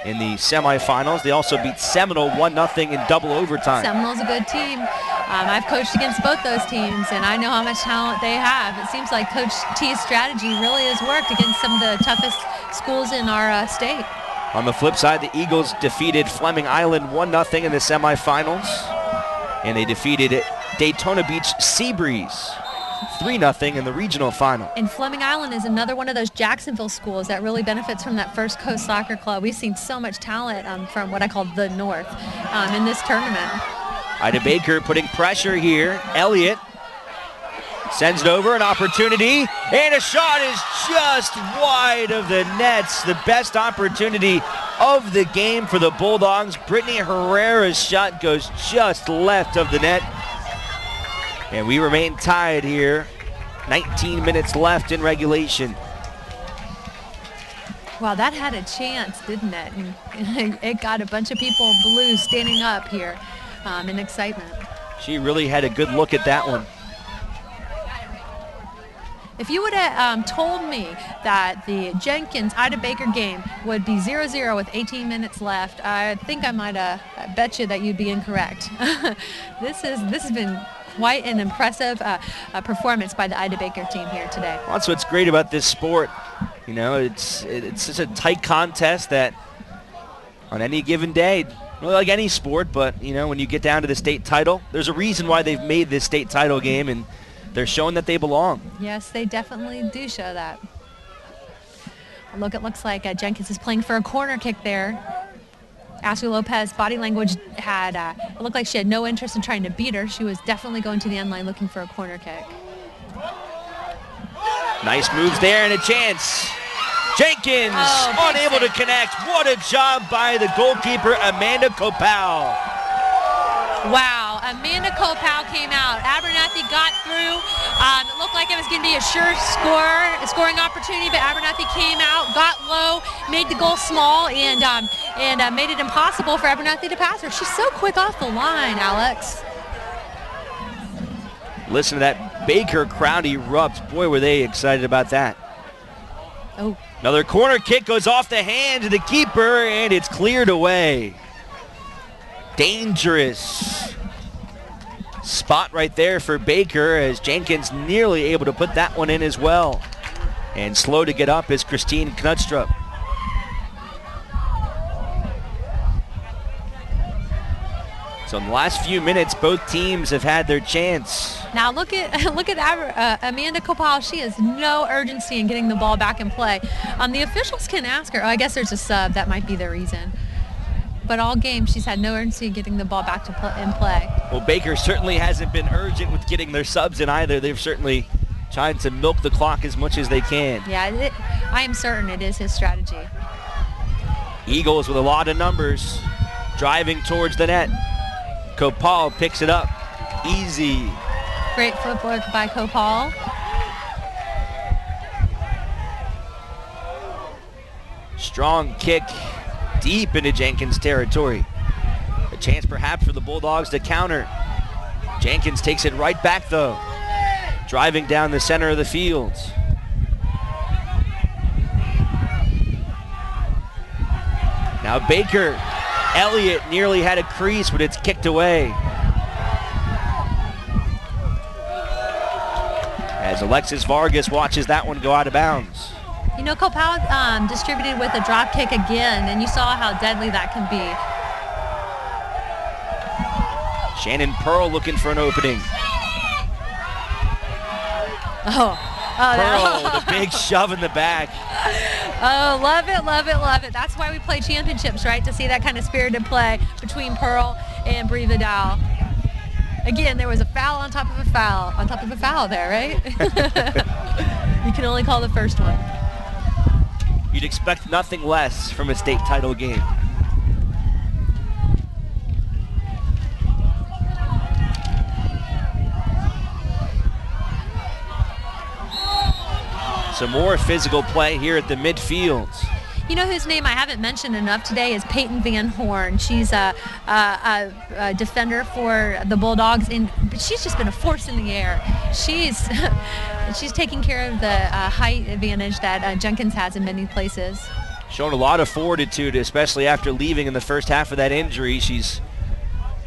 in the semifinals. They also beat Seminole 1-0 in double overtime. Seminole's a good team. I've coached against both those teams, and I know how much talent they have. It seems like Coach T's strategy really has worked against some of the toughest schools in our state. On the flip side, the Eagles defeated Fleming Island 1-0 in the semifinals, and they defeated Daytona Beach Seabreeze 3-0 in the regional final. And Fleming Island is another one of those Jacksonville schools that really benefits from that First Coast Soccer Club. We've seen so much talent from what I call the North in this tournament. Ida Baker putting pressure here. Elliott sends it over, an opportunity, and a shot is just wide of the nets. The best opportunity of the game for the Bulldogs. Brittany Herrera's shot goes just left of the net. And we remain tied here. 19 minutes left in regulation. Wow, that had a chance, didn't it? And it got a bunch of people blue standing up here in excitement. She really had a good look at that one. If you would have told me that the Jenkins-Ida Baker game would be 0-0 with 18 minutes left, I think I might have bet you that you'd be incorrect. This has been Quite an impressive performance by the Ida Baker team here today. Well, that's what's great about this sport. You know, it's just a tight contest that on any given day, well, like any sport, but, you know, when you get down to the state title, there's a reason why they've made this state title game, and they're showing that they belong. Yes, they definitely do show that. Look, it looks like Jenkins is playing for a corner kick there. Ashley Lopez, body language had, it looked like she had no interest in trying to beat her. She was definitely going to the end line looking for a corner kick. Nice moves there and a chance. Jenkins unable to connect. What a job by the goalkeeper, Amanda Kopal. Wow, Amanda Kopal came out. Abernathy got through. It looked like it was going to be a sure scoring opportunity, but Abernathy came out, got low, made the goal small, and made it impossible for Abernathy to pass her. She's so quick off the line, Alex. Listen to that Baker crowd erupt. Boy, were they excited about that. Oh. Another corner kick goes off the hand of the keeper, and it's cleared away. Dangerous spot right there for Baker, as Jenkins nearly able to put that one in as well. And slow to get up is Christine Knudstrup. So in the last few minutes, both teams have had their chance. Now look at Amanda Kopal. She has no urgency in getting the ball back in play. The officials can ask her. Oh, I guess there's a sub. That might be the reason. But all game, she's had no urgency in getting the ball back in play. Well, Baker certainly hasn't been urgent with getting their subs in either. They've certainly tried to milk the clock as much as they can. Yeah, I am certain it is his strategy. Eagles with a lot of numbers, driving towards the net. Kopal picks it up. Easy. Great footwork by Kopal. Strong kick deep into Jenkins' territory. A chance perhaps for the Bulldogs to counter. Jenkins takes it right back though. Driving down the center of the field. Now Baker. Elliott nearly had a crease, but it's kicked away. As Alexis Vargas watches that one go out of bounds. You know, Kopal distributed with a drop kick again, and you saw how deadly that can be. Shannon Pearl looking for an opening. Pearl, the big shove in the back. Oh, love it, love it, love it. That's why we play championships, right? To see that kind of spirited play between Pearl and Brie Vidal. Again, there was a foul on top of a foul, there, right? You can only call the first one. You'd expect nothing less from a state title game. Some more physical play here at the midfield. You know whose name I haven't mentioned enough today is Peyton Van Horn. She's a defender for the Bulldogs, but she's just been a force in the air. She's taking care of the height advantage that Jenkins has in many places. Shown a lot of fortitude, especially after leaving in the first half of that injury. She's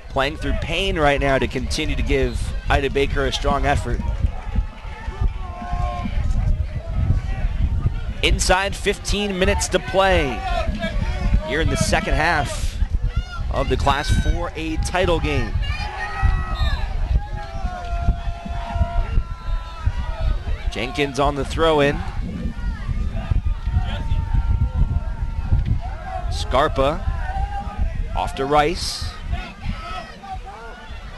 playing through pain right now to continue to give Ida Baker a strong effort. Inside 15 minutes to play here in the second half of the Class 4A title game. Jenkins on the throw-in. Scarpa off to Rice.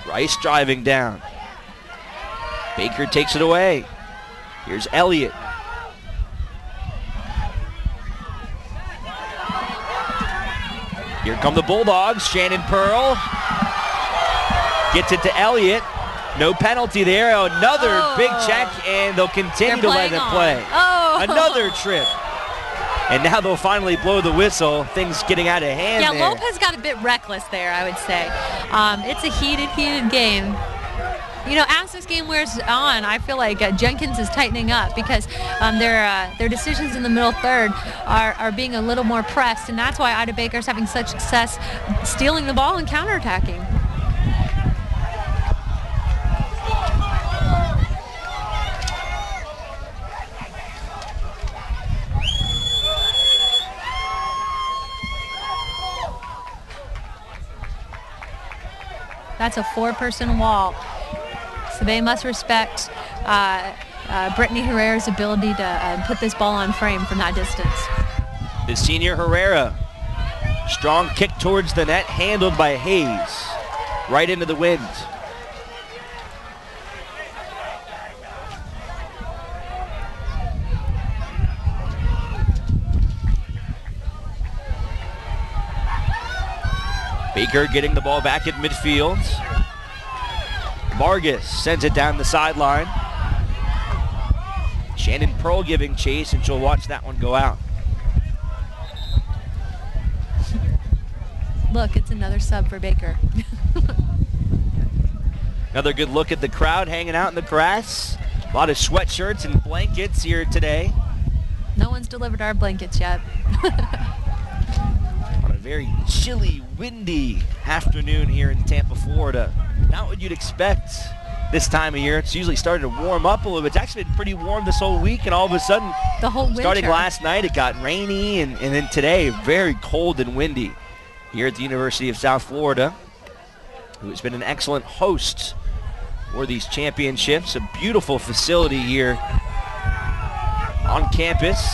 Rice driving down. Baker takes it away. Here's Elliott. Here come the Bulldogs. Shannon Pearl gets it to Elliott. No penalty there. Another big check, and they'll continue to let it play. Another trip. And now they'll finally blow the whistle. Things getting out of hand there. Yeah, Lopez got a bit reckless there, I would say. It's a heated game. You know, as this game wears on, I feel like Jenkins is tightening up because their decisions in the middle third are being a little more pressed, and that's why Ida Baker's having such success stealing the ball and counterattacking. That's a 4-person wall. So they must respect Brittany Herrera's ability to put this ball on frame from that distance. The senior Herrera. Strong kick towards the net, handled by Hayes. Right into the wind. Baker getting the ball back at midfield. Vargas sends it down the sideline. Shannon Pearl giving chase, and she'll watch that one go out. Look, it's another sub for Baker. Another good look at the crowd hanging out in the grass. A lot of sweatshirts and blankets here today. No one's delivered our blankets yet. On a very chilly, windy afternoon here in Tampa, Florida. Not what you'd expect this time of year. It's usually starting to warm up a little bit. It's actually been pretty warm this whole week, and all of a sudden, the whole winter. Starting last night, it got rainy, and then today, very cold and windy here at the University of South Florida, who has been an excellent host for these championships. A beautiful facility here on campus.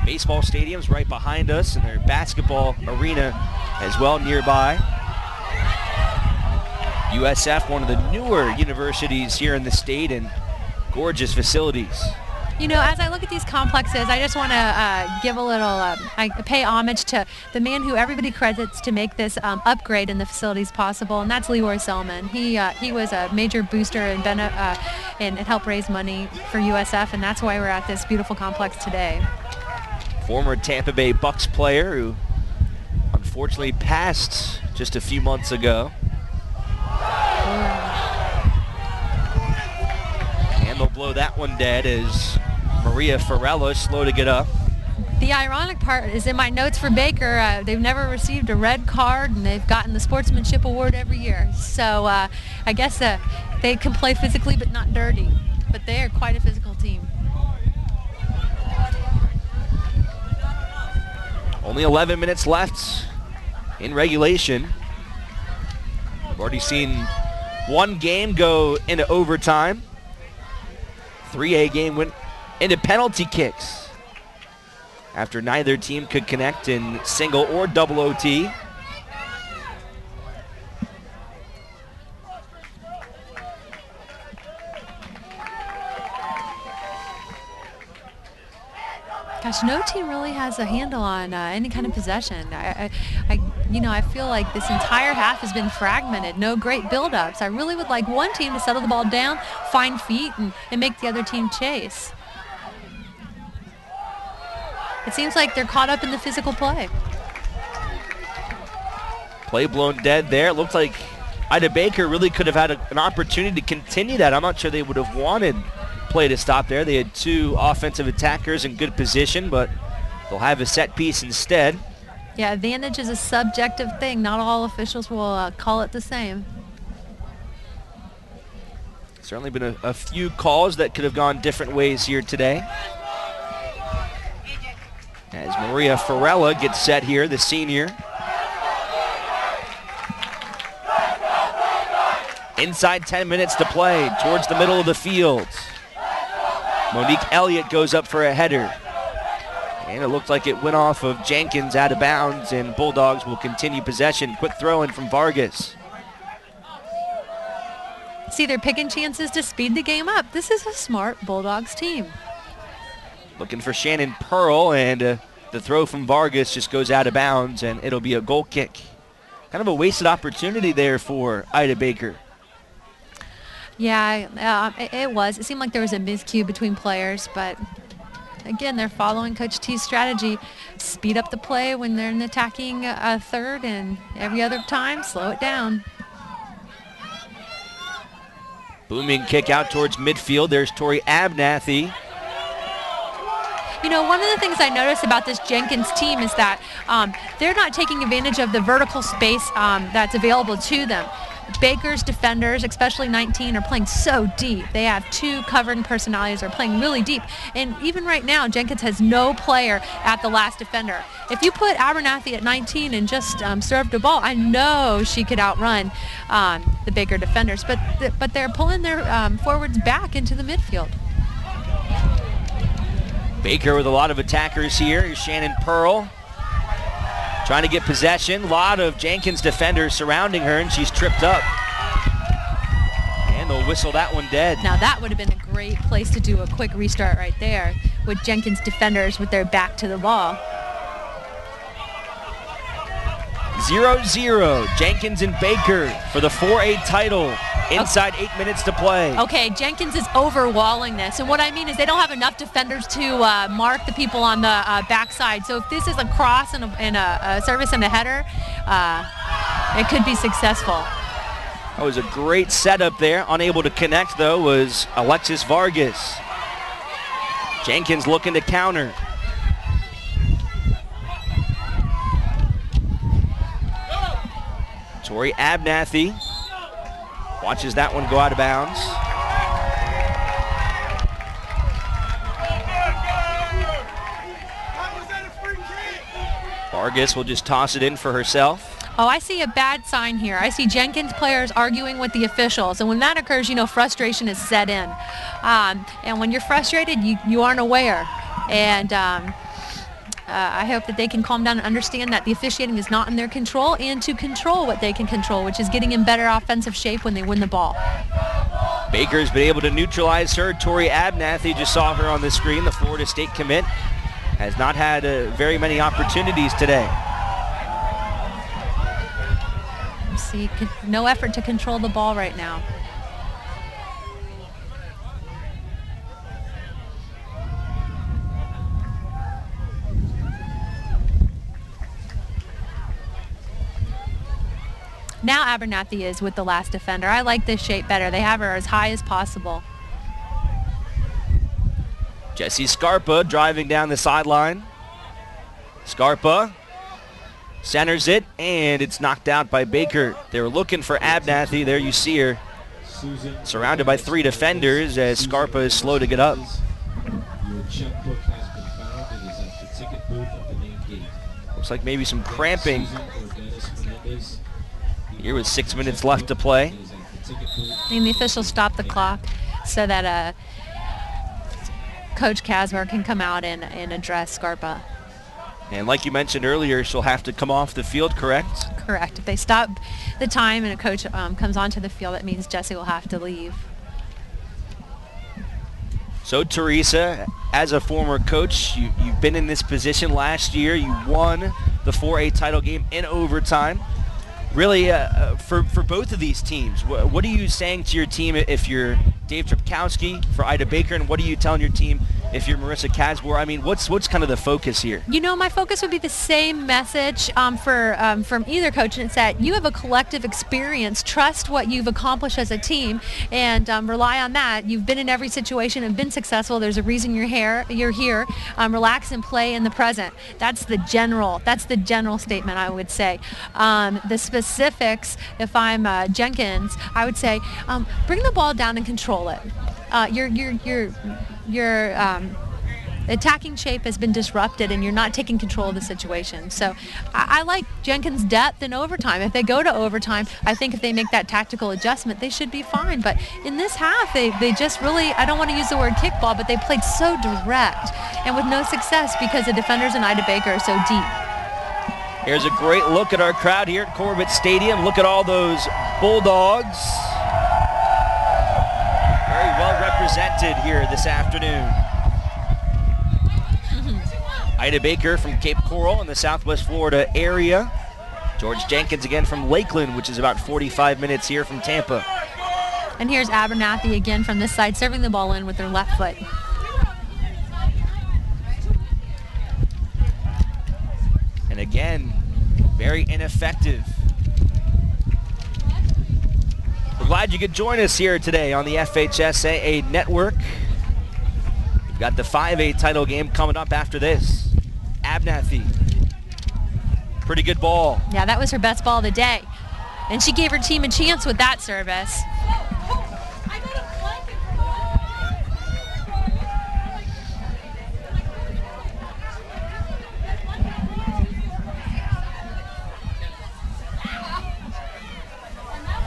Baseball stadium's right behind us, and their basketball arena as well nearby. USF, one of the newer universities here in the state, and gorgeous facilities. You know, as I look at these complexes, I just want to give a little, I pay homage to the man who everybody credits to make this upgrade in the facilities possible, and that's Leroy Selman. He was a major booster and helped raise money for USF, and that's why we're at this beautiful complex today. Former Tampa Bay Bucks player who unfortunately passed just a few months ago. And they'll blow that one dead as Maria Farella is slow to get up. The ironic part is in my notes for Baker, they've never received a red card, and they've gotten the Sportsmanship Award every year. So I guess they can play physically but not dirty. But they are quite a physical team. Only 11 minutes left in regulation. We've already seen one game go into overtime. 3A game went into penalty kicks after neither team could connect in single or double OT. Gosh, no team really has a handle on any kind of possession. I feel like this entire half has been fragmented. No great build-ups. I really would like one team to settle the ball down, find feet, and make the other team chase. It seems like they're caught up in the physical play. Play blown dead there. It looked like Ida Baker really could have had an opportunity to continue that. I'm not sure they would have wanted play to stop there. They had two offensive attackers in good position, but they'll have a set piece instead. Yeah, advantage is a subjective thing. Not all officials will call it the same. Certainly been a few calls that could have gone different ways here today. As Maria Farella gets set here, the senior. Inside 10 minutes to play towards the middle of the field. Monique Elliott goes up for a header. And it looked like it went off of Jenkins out of bounds, and Bulldogs will continue possession. Quick throw in from Vargas. See, they're picking chances to speed the game up. This is a smart Bulldogs team. Looking for Shannon Pearl, and the throw from Vargas just goes out of bounds, and it'll be a goal kick. Kind of a wasted opportunity there for Ida Baker. Yeah, it was. It seemed like there was a miscue between players, but again, they're following Coach T's strategy. Speed up the play when they're in the attacking third, and every other time, slow it down. Booming kick out towards midfield. There's Tori Abnathy. You know, one of the things I noticed about this Jenkins team is that they're not taking advantage of the vertical space that's available to them. Baker's defenders, especially 19, are playing so deep. They have 2 covering personalities, are playing really deep. And even right now, Jenkins has no player at the last defender. If you put Abernathy at 19 and just served a ball, I know she could outrun the Baker defenders. But they're pulling their forwards back into the midfield. Baker with a lot of attackers here. Here's Shannon Pearl trying to get possession. A lot of Jenkins defenders surrounding her, and she's tripped up. And they'll whistle that one dead. Now that would have been a great place to do a quick restart right there with Jenkins defenders with their back to the ball. 0-0. Jenkins and Baker for the 4A title. Inside 8 minutes to play. Okay, Jenkins is overwalling this. And what I mean is they don't have enough defenders to mark the people on the backside. So if this is a cross and a service and a header, it could be successful. That was a great setup there. Unable to connect, though, was Alexis Vargas. Jenkins looking to counter. Tori Abernathy watches that one go out of bounds. Vargas will just toss it in for herself. Oh, I see a bad sign here. I see Jenkins players arguing with the officials. And when that occurs, you know, frustration is set in. And when you're frustrated, you aren't aware. And I hope that they can calm down and understand that the officiating is not in their control, and to control what they can control, which is getting in better offensive shape when they win the ball. Baker's been able to neutralize her. Tori Abernathy, just saw her on the screen. The Florida State commit has not had very many opportunities today. See, no effort to control the ball right now. Now Abernathy is with the last defender. I like this shape better. They have her as high as possible. Jessie Scarpa driving down the sideline. Scarpa centers it, and it's knocked out by Baker. They were looking for Abernathy. There you see her, surrounded by 3 defenders as Scarpa is slow to get up. Your checkbook has been found. It is at the ticket booth at the main gate. Looks like maybe some cramping here with 6 minutes left to play. And the officials stopped the clock so that Coach Casmer can come out and address Scarpa. And like you mentioned earlier, she'll have to come off the field, correct? Correct. If they stop the time and a coach comes onto the field, that means Jessie will have to leave. So Teresa, as a former coach, you've been in this position last year. You won the 4A title game in overtime. Really, for both of these teams, what are you saying to your team if you're Dave Trepkowski for Ida Baker, and what are you telling your team if you're Marissa Casbor? I mean, what's kind of the focus here? You know, my focus would be the same message from either coach, and it's that you have a collective experience. Trust what you've accomplished as a team, and rely on that. You've been in every situation and been successful. There's a reason you're here. Relax and play in the present. That's the general statement, I would say. The specifics, if I'm Jenkins, I would say bring the ball down and control it. Your attacking shape has been disrupted, and you're not taking control of the situation. So I like Jenkins' depth in overtime. If they go to overtime, I think if they make that tactical adjustment, they should be fine. But in this half, they just really, I don't want to use the word kickball, but they played so direct and with no success because the defenders in Ida Baker are so deep. Here's a great look at our crowd here at Corbett Stadium. Look at all those Bulldogs. Very well represented here this afternoon. Ida Baker from Cape Coral in the Southwest Florida area. George Jenkins again from Lakeland, which is about 45 minutes here from Tampa. And here's Abernathy again from this side, serving the ball in with her left foot. And again, very ineffective. We're glad you could join us here today on the FHSAA Network. We've got the 5A title game coming up after this. Abernathy, pretty good ball. Yeah, that was her best ball of the day. And she gave her team a chance with that service.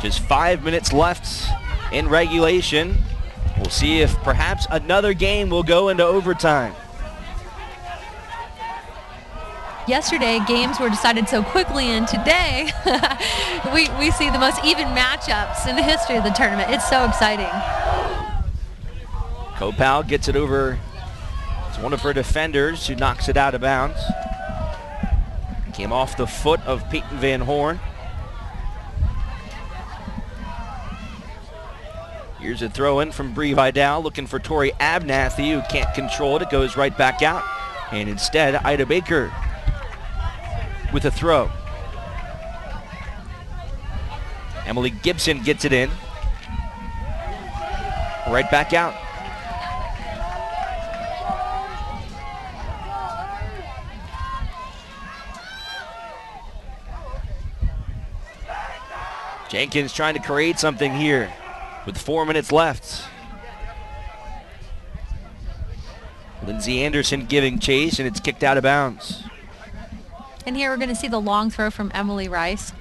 Just 5 minutes left in regulation. We'll see if perhaps another game will go into overtime. Yesterday, games were decided so quickly, and today we see the most even matchups in the history of the tournament. It's so exciting. Kopal gets it over to one of her defenders who knocks it out of bounds. Came off the foot of Peyton Van Horn. Here's a throw in from Bree Vidal looking for Tori Abernathy, who can't control it. It goes right back out. And instead, Ida Baker with a throw. Emily Gibson gets it in. Right back out. Jenkins trying to create something here with 4 minutes left. Lindsay Anderson giving chase, and it's kicked out of bounds. And here we're going to see the long throw from Emily Rice.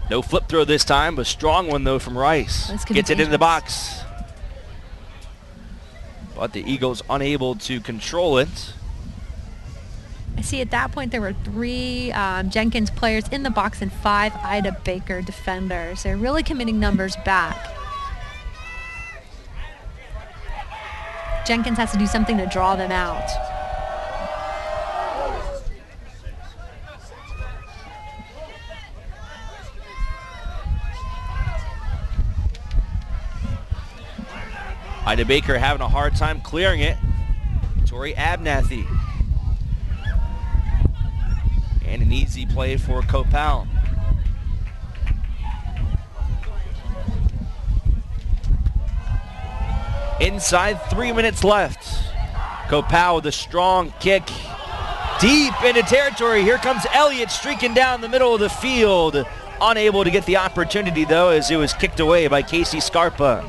No flip throw this time, a strong one though from Rice. Gets it in the box. But the Eagles unable to control it. I see at that point there were 3 Jenkins players in the box and 5 Ida Baker defenders. They're really committing numbers back. Jenkins has to do something to draw them out. Ida Baker having a hard time clearing it. Tori Abernathy. And an easy play for Kopal. Inside 3 minutes left. Kopal with a strong kick. Deep into territory. Here comes Elliott streaking down the middle of the field. Unable to get the opportunity though, as it was kicked away by Casey Scarpa.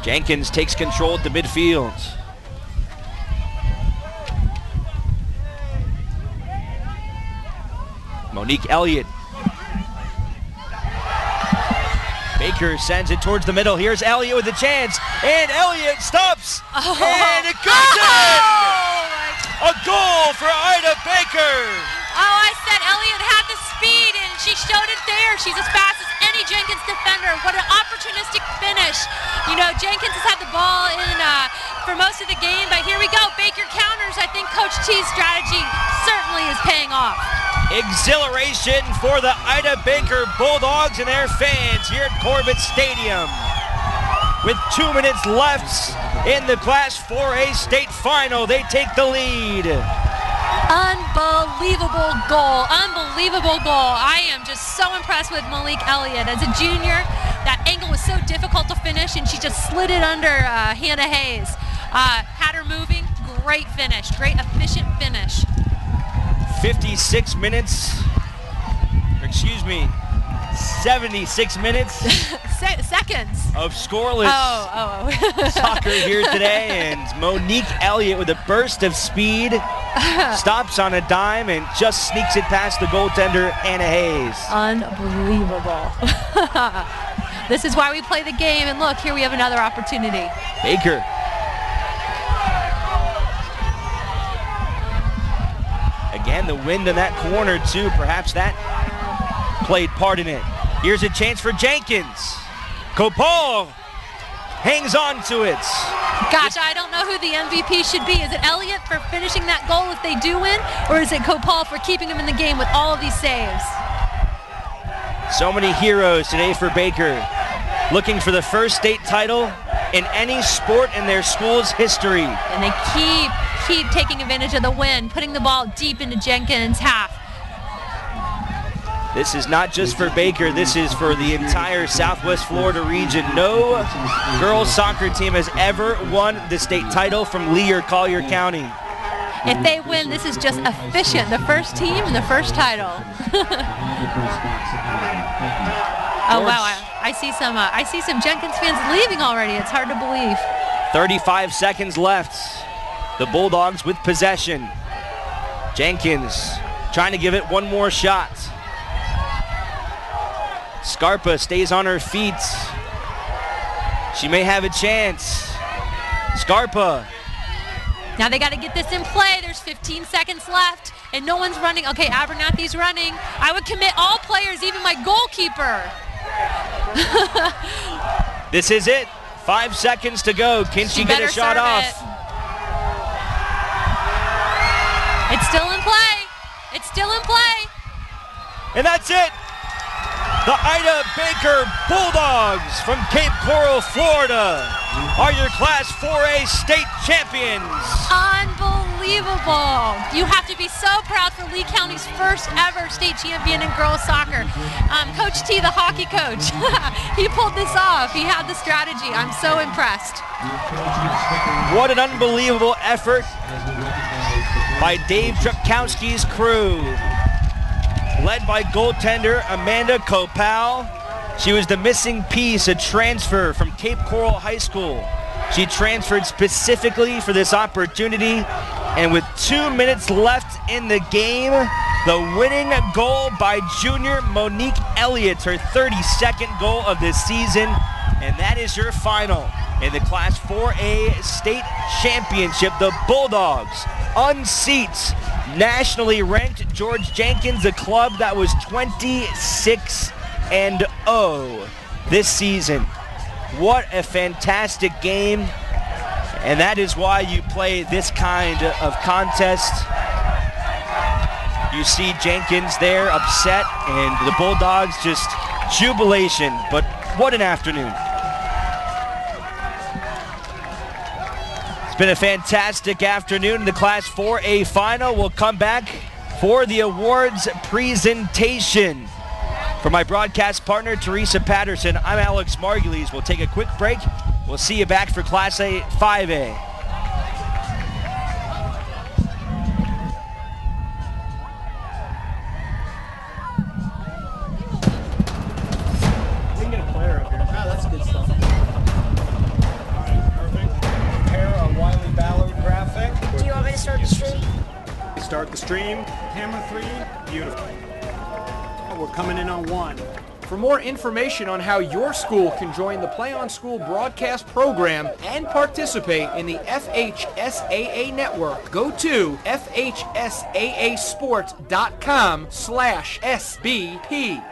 Jenkins takes control at the midfield. Monique Elliott. Baker sends it towards the middle. Here's Elliott with a chance. And Elliott stops. And it goes in! A goal for Ida Baker. Oh, I said Elliott had the speed, and she showed it there. She's as fast as any Jenkins defender. What an opportunistic finish. You know, Jenkins has had the ball in for most of the game, but here we go. Baker counters. I think Coach T's strategy certainly is paying off. Exhilaration for the Ida Baker Bulldogs and their fans here at Corbett Stadium. With 2 minutes left in the Class 4A state final, they take the lead. Unbelievable goal, unbelievable goal. I am just so impressed with Monique Elliott. As a junior, that angle was so difficult to finish, and she just slid it under Hannah Hayes. Had her moving, great finish, great efficient finish. 56 minutes, or excuse me, 76 minutes seconds of scoreless soccer here today, and Monique Elliott with a burst of speed stops on a dime and just sneaks it past the goaltender Hannah Hayes. Unbelievable. This is why we play the game, and look, here we have another opportunity. Baker. Again, the wind in that corner too, perhaps that played part in it. Here's a chance for Jenkins. Kopal hangs on to it. Gosh, I don't know who the MVP should be. Is it Elliott for finishing that goal if they do win, or is it Kopal for keeping him in the game with all of these saves? So many heroes today for Baker, looking for the first state title in any sport in their school's history. And they keep keep taking advantage of the wind, putting the ball deep into Jenkins' half. This is not just for Baker, this is for the entire Southwest Florida region. No girls soccer team has ever won the state title from Lee or Collier County. If they win, this is just efficient. The first team and the first title. Oh wow, I see some Jenkins fans leaving already. It's hard to believe. 35 seconds left. The Bulldogs with possession. Jenkins trying to give it one more shot. Scarpa stays on her feet. She may have a chance. Scarpa. Now they got to get this in play. There's 15 seconds left and no one's running. Okay, Abernathy's running. I would commit all players, even my goalkeeper. This is it. 5 seconds to go. Can she get a shot off? It's still in play. It's still in play. And that's it. The Ida Baker Bulldogs from Cape Coral, Florida are your Class 4A state champions. Unbelievable. You have to be so proud for Lee County's first ever state champion in girls soccer. Coach T, the hockey coach, he pulled this off. He had the strategy. I'm so impressed. What an unbelievable effort by Dave Trepkowski's crew. Led by goaltender Amanda Kopal. She was the missing piece, a transfer from Cape Coral High School. She transferred specifically for this opportunity, and with 2 minutes left in the game, the winning goal by junior Monique Elliott, her 32nd goal of this season, and that is your final in the Class 4A state championship. The Bulldogs unseat nationally ranked George Jenkins, a club that was 26-0 this season. What a fantastic game, and that is why you play this kind of contest. You see Jenkins there upset, and the Bulldogs just jubilation, but what an afternoon. It's been a fantastic afternoon. The Class 4A final will come back for the awards presentation. For my broadcast partner, Teresa Patterson, I'm Alex Margulies. We'll take a quick break. We'll see you back for Class A 5A. We can get a player up here. Wow, that's good stuff. Do you want me to start the stream? Start the stream. Camera 3. Beautiful. We're coming in on 1. For more information on how your school can join the Play on School broadcast program and participate in the FHSAA network, go to FHSAAsports.com/SBP.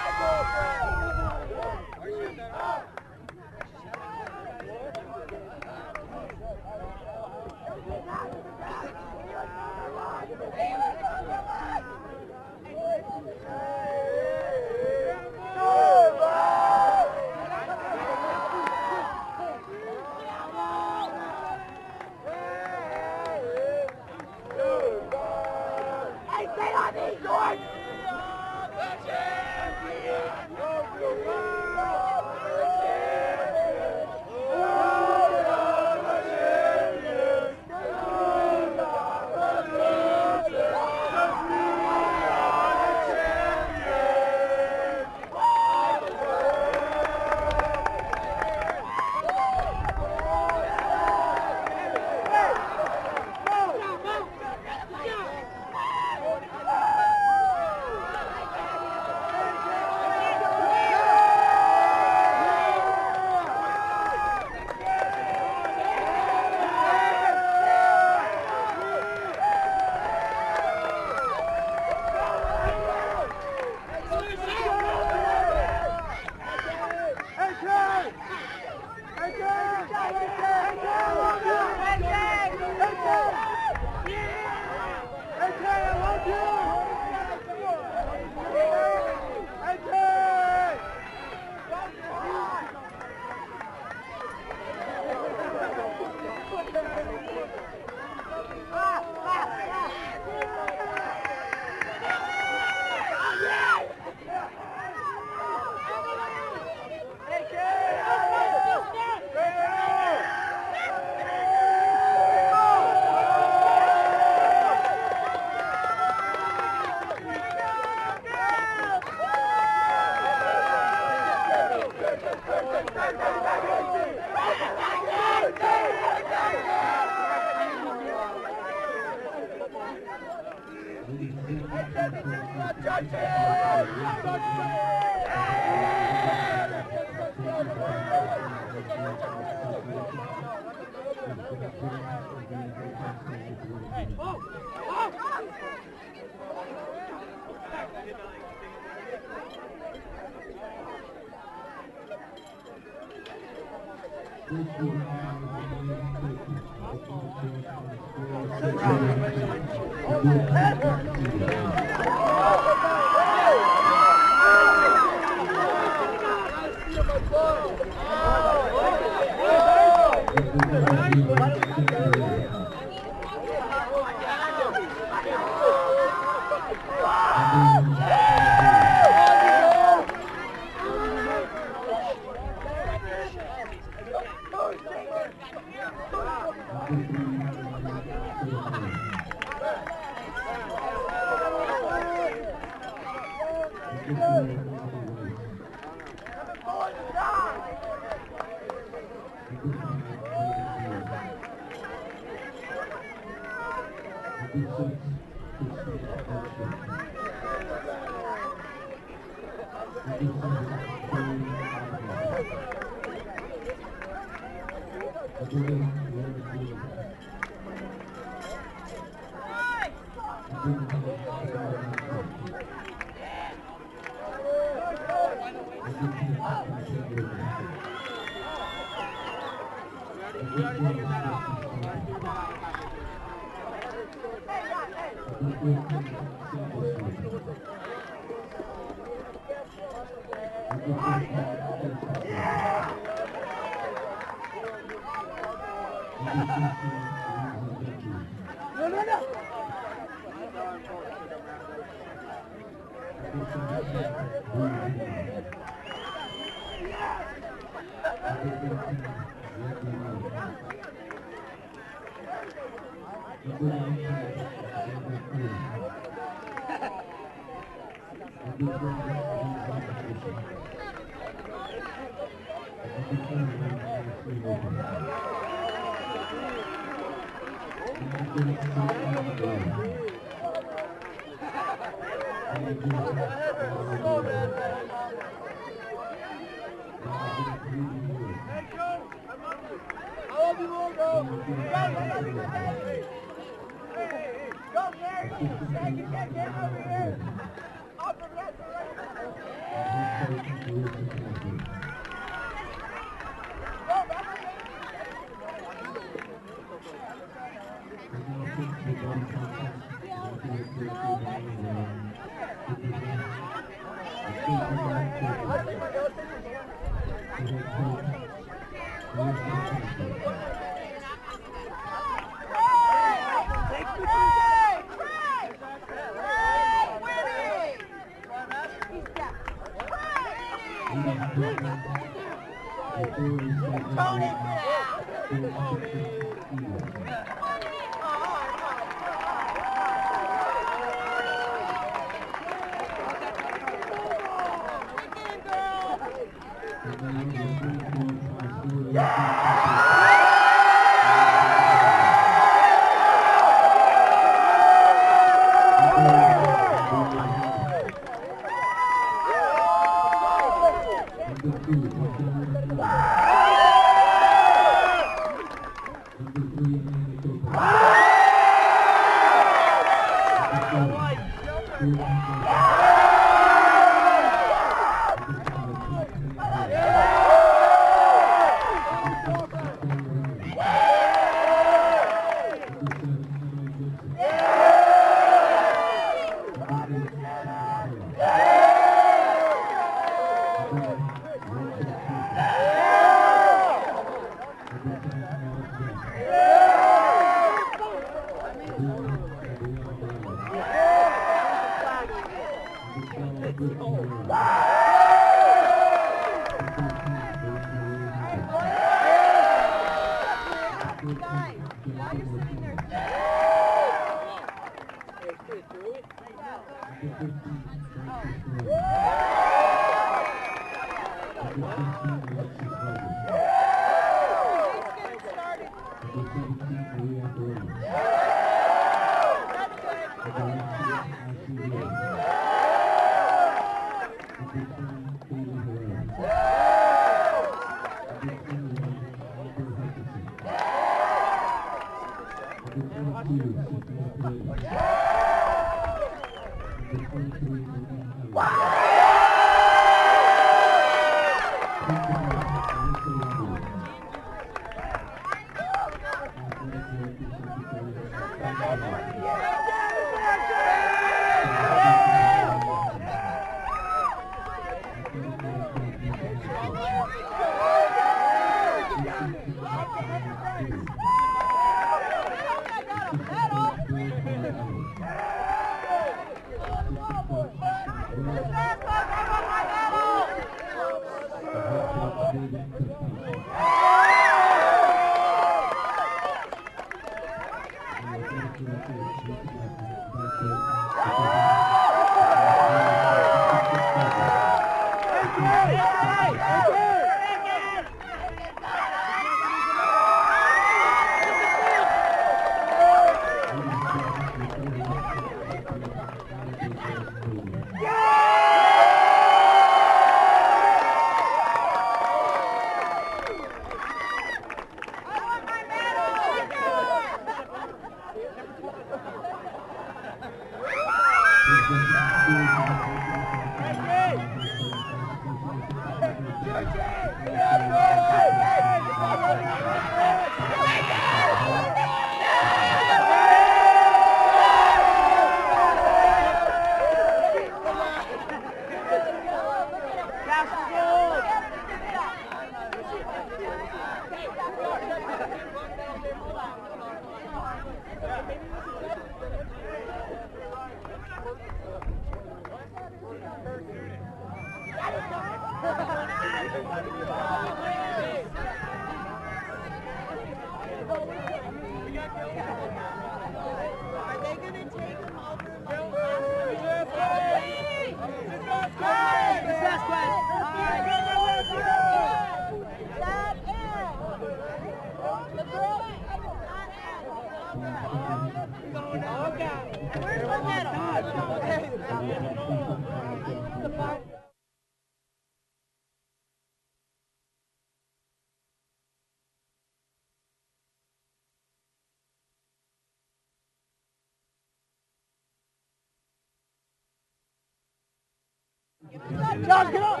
Josh, get up!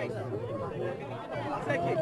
I'll take it.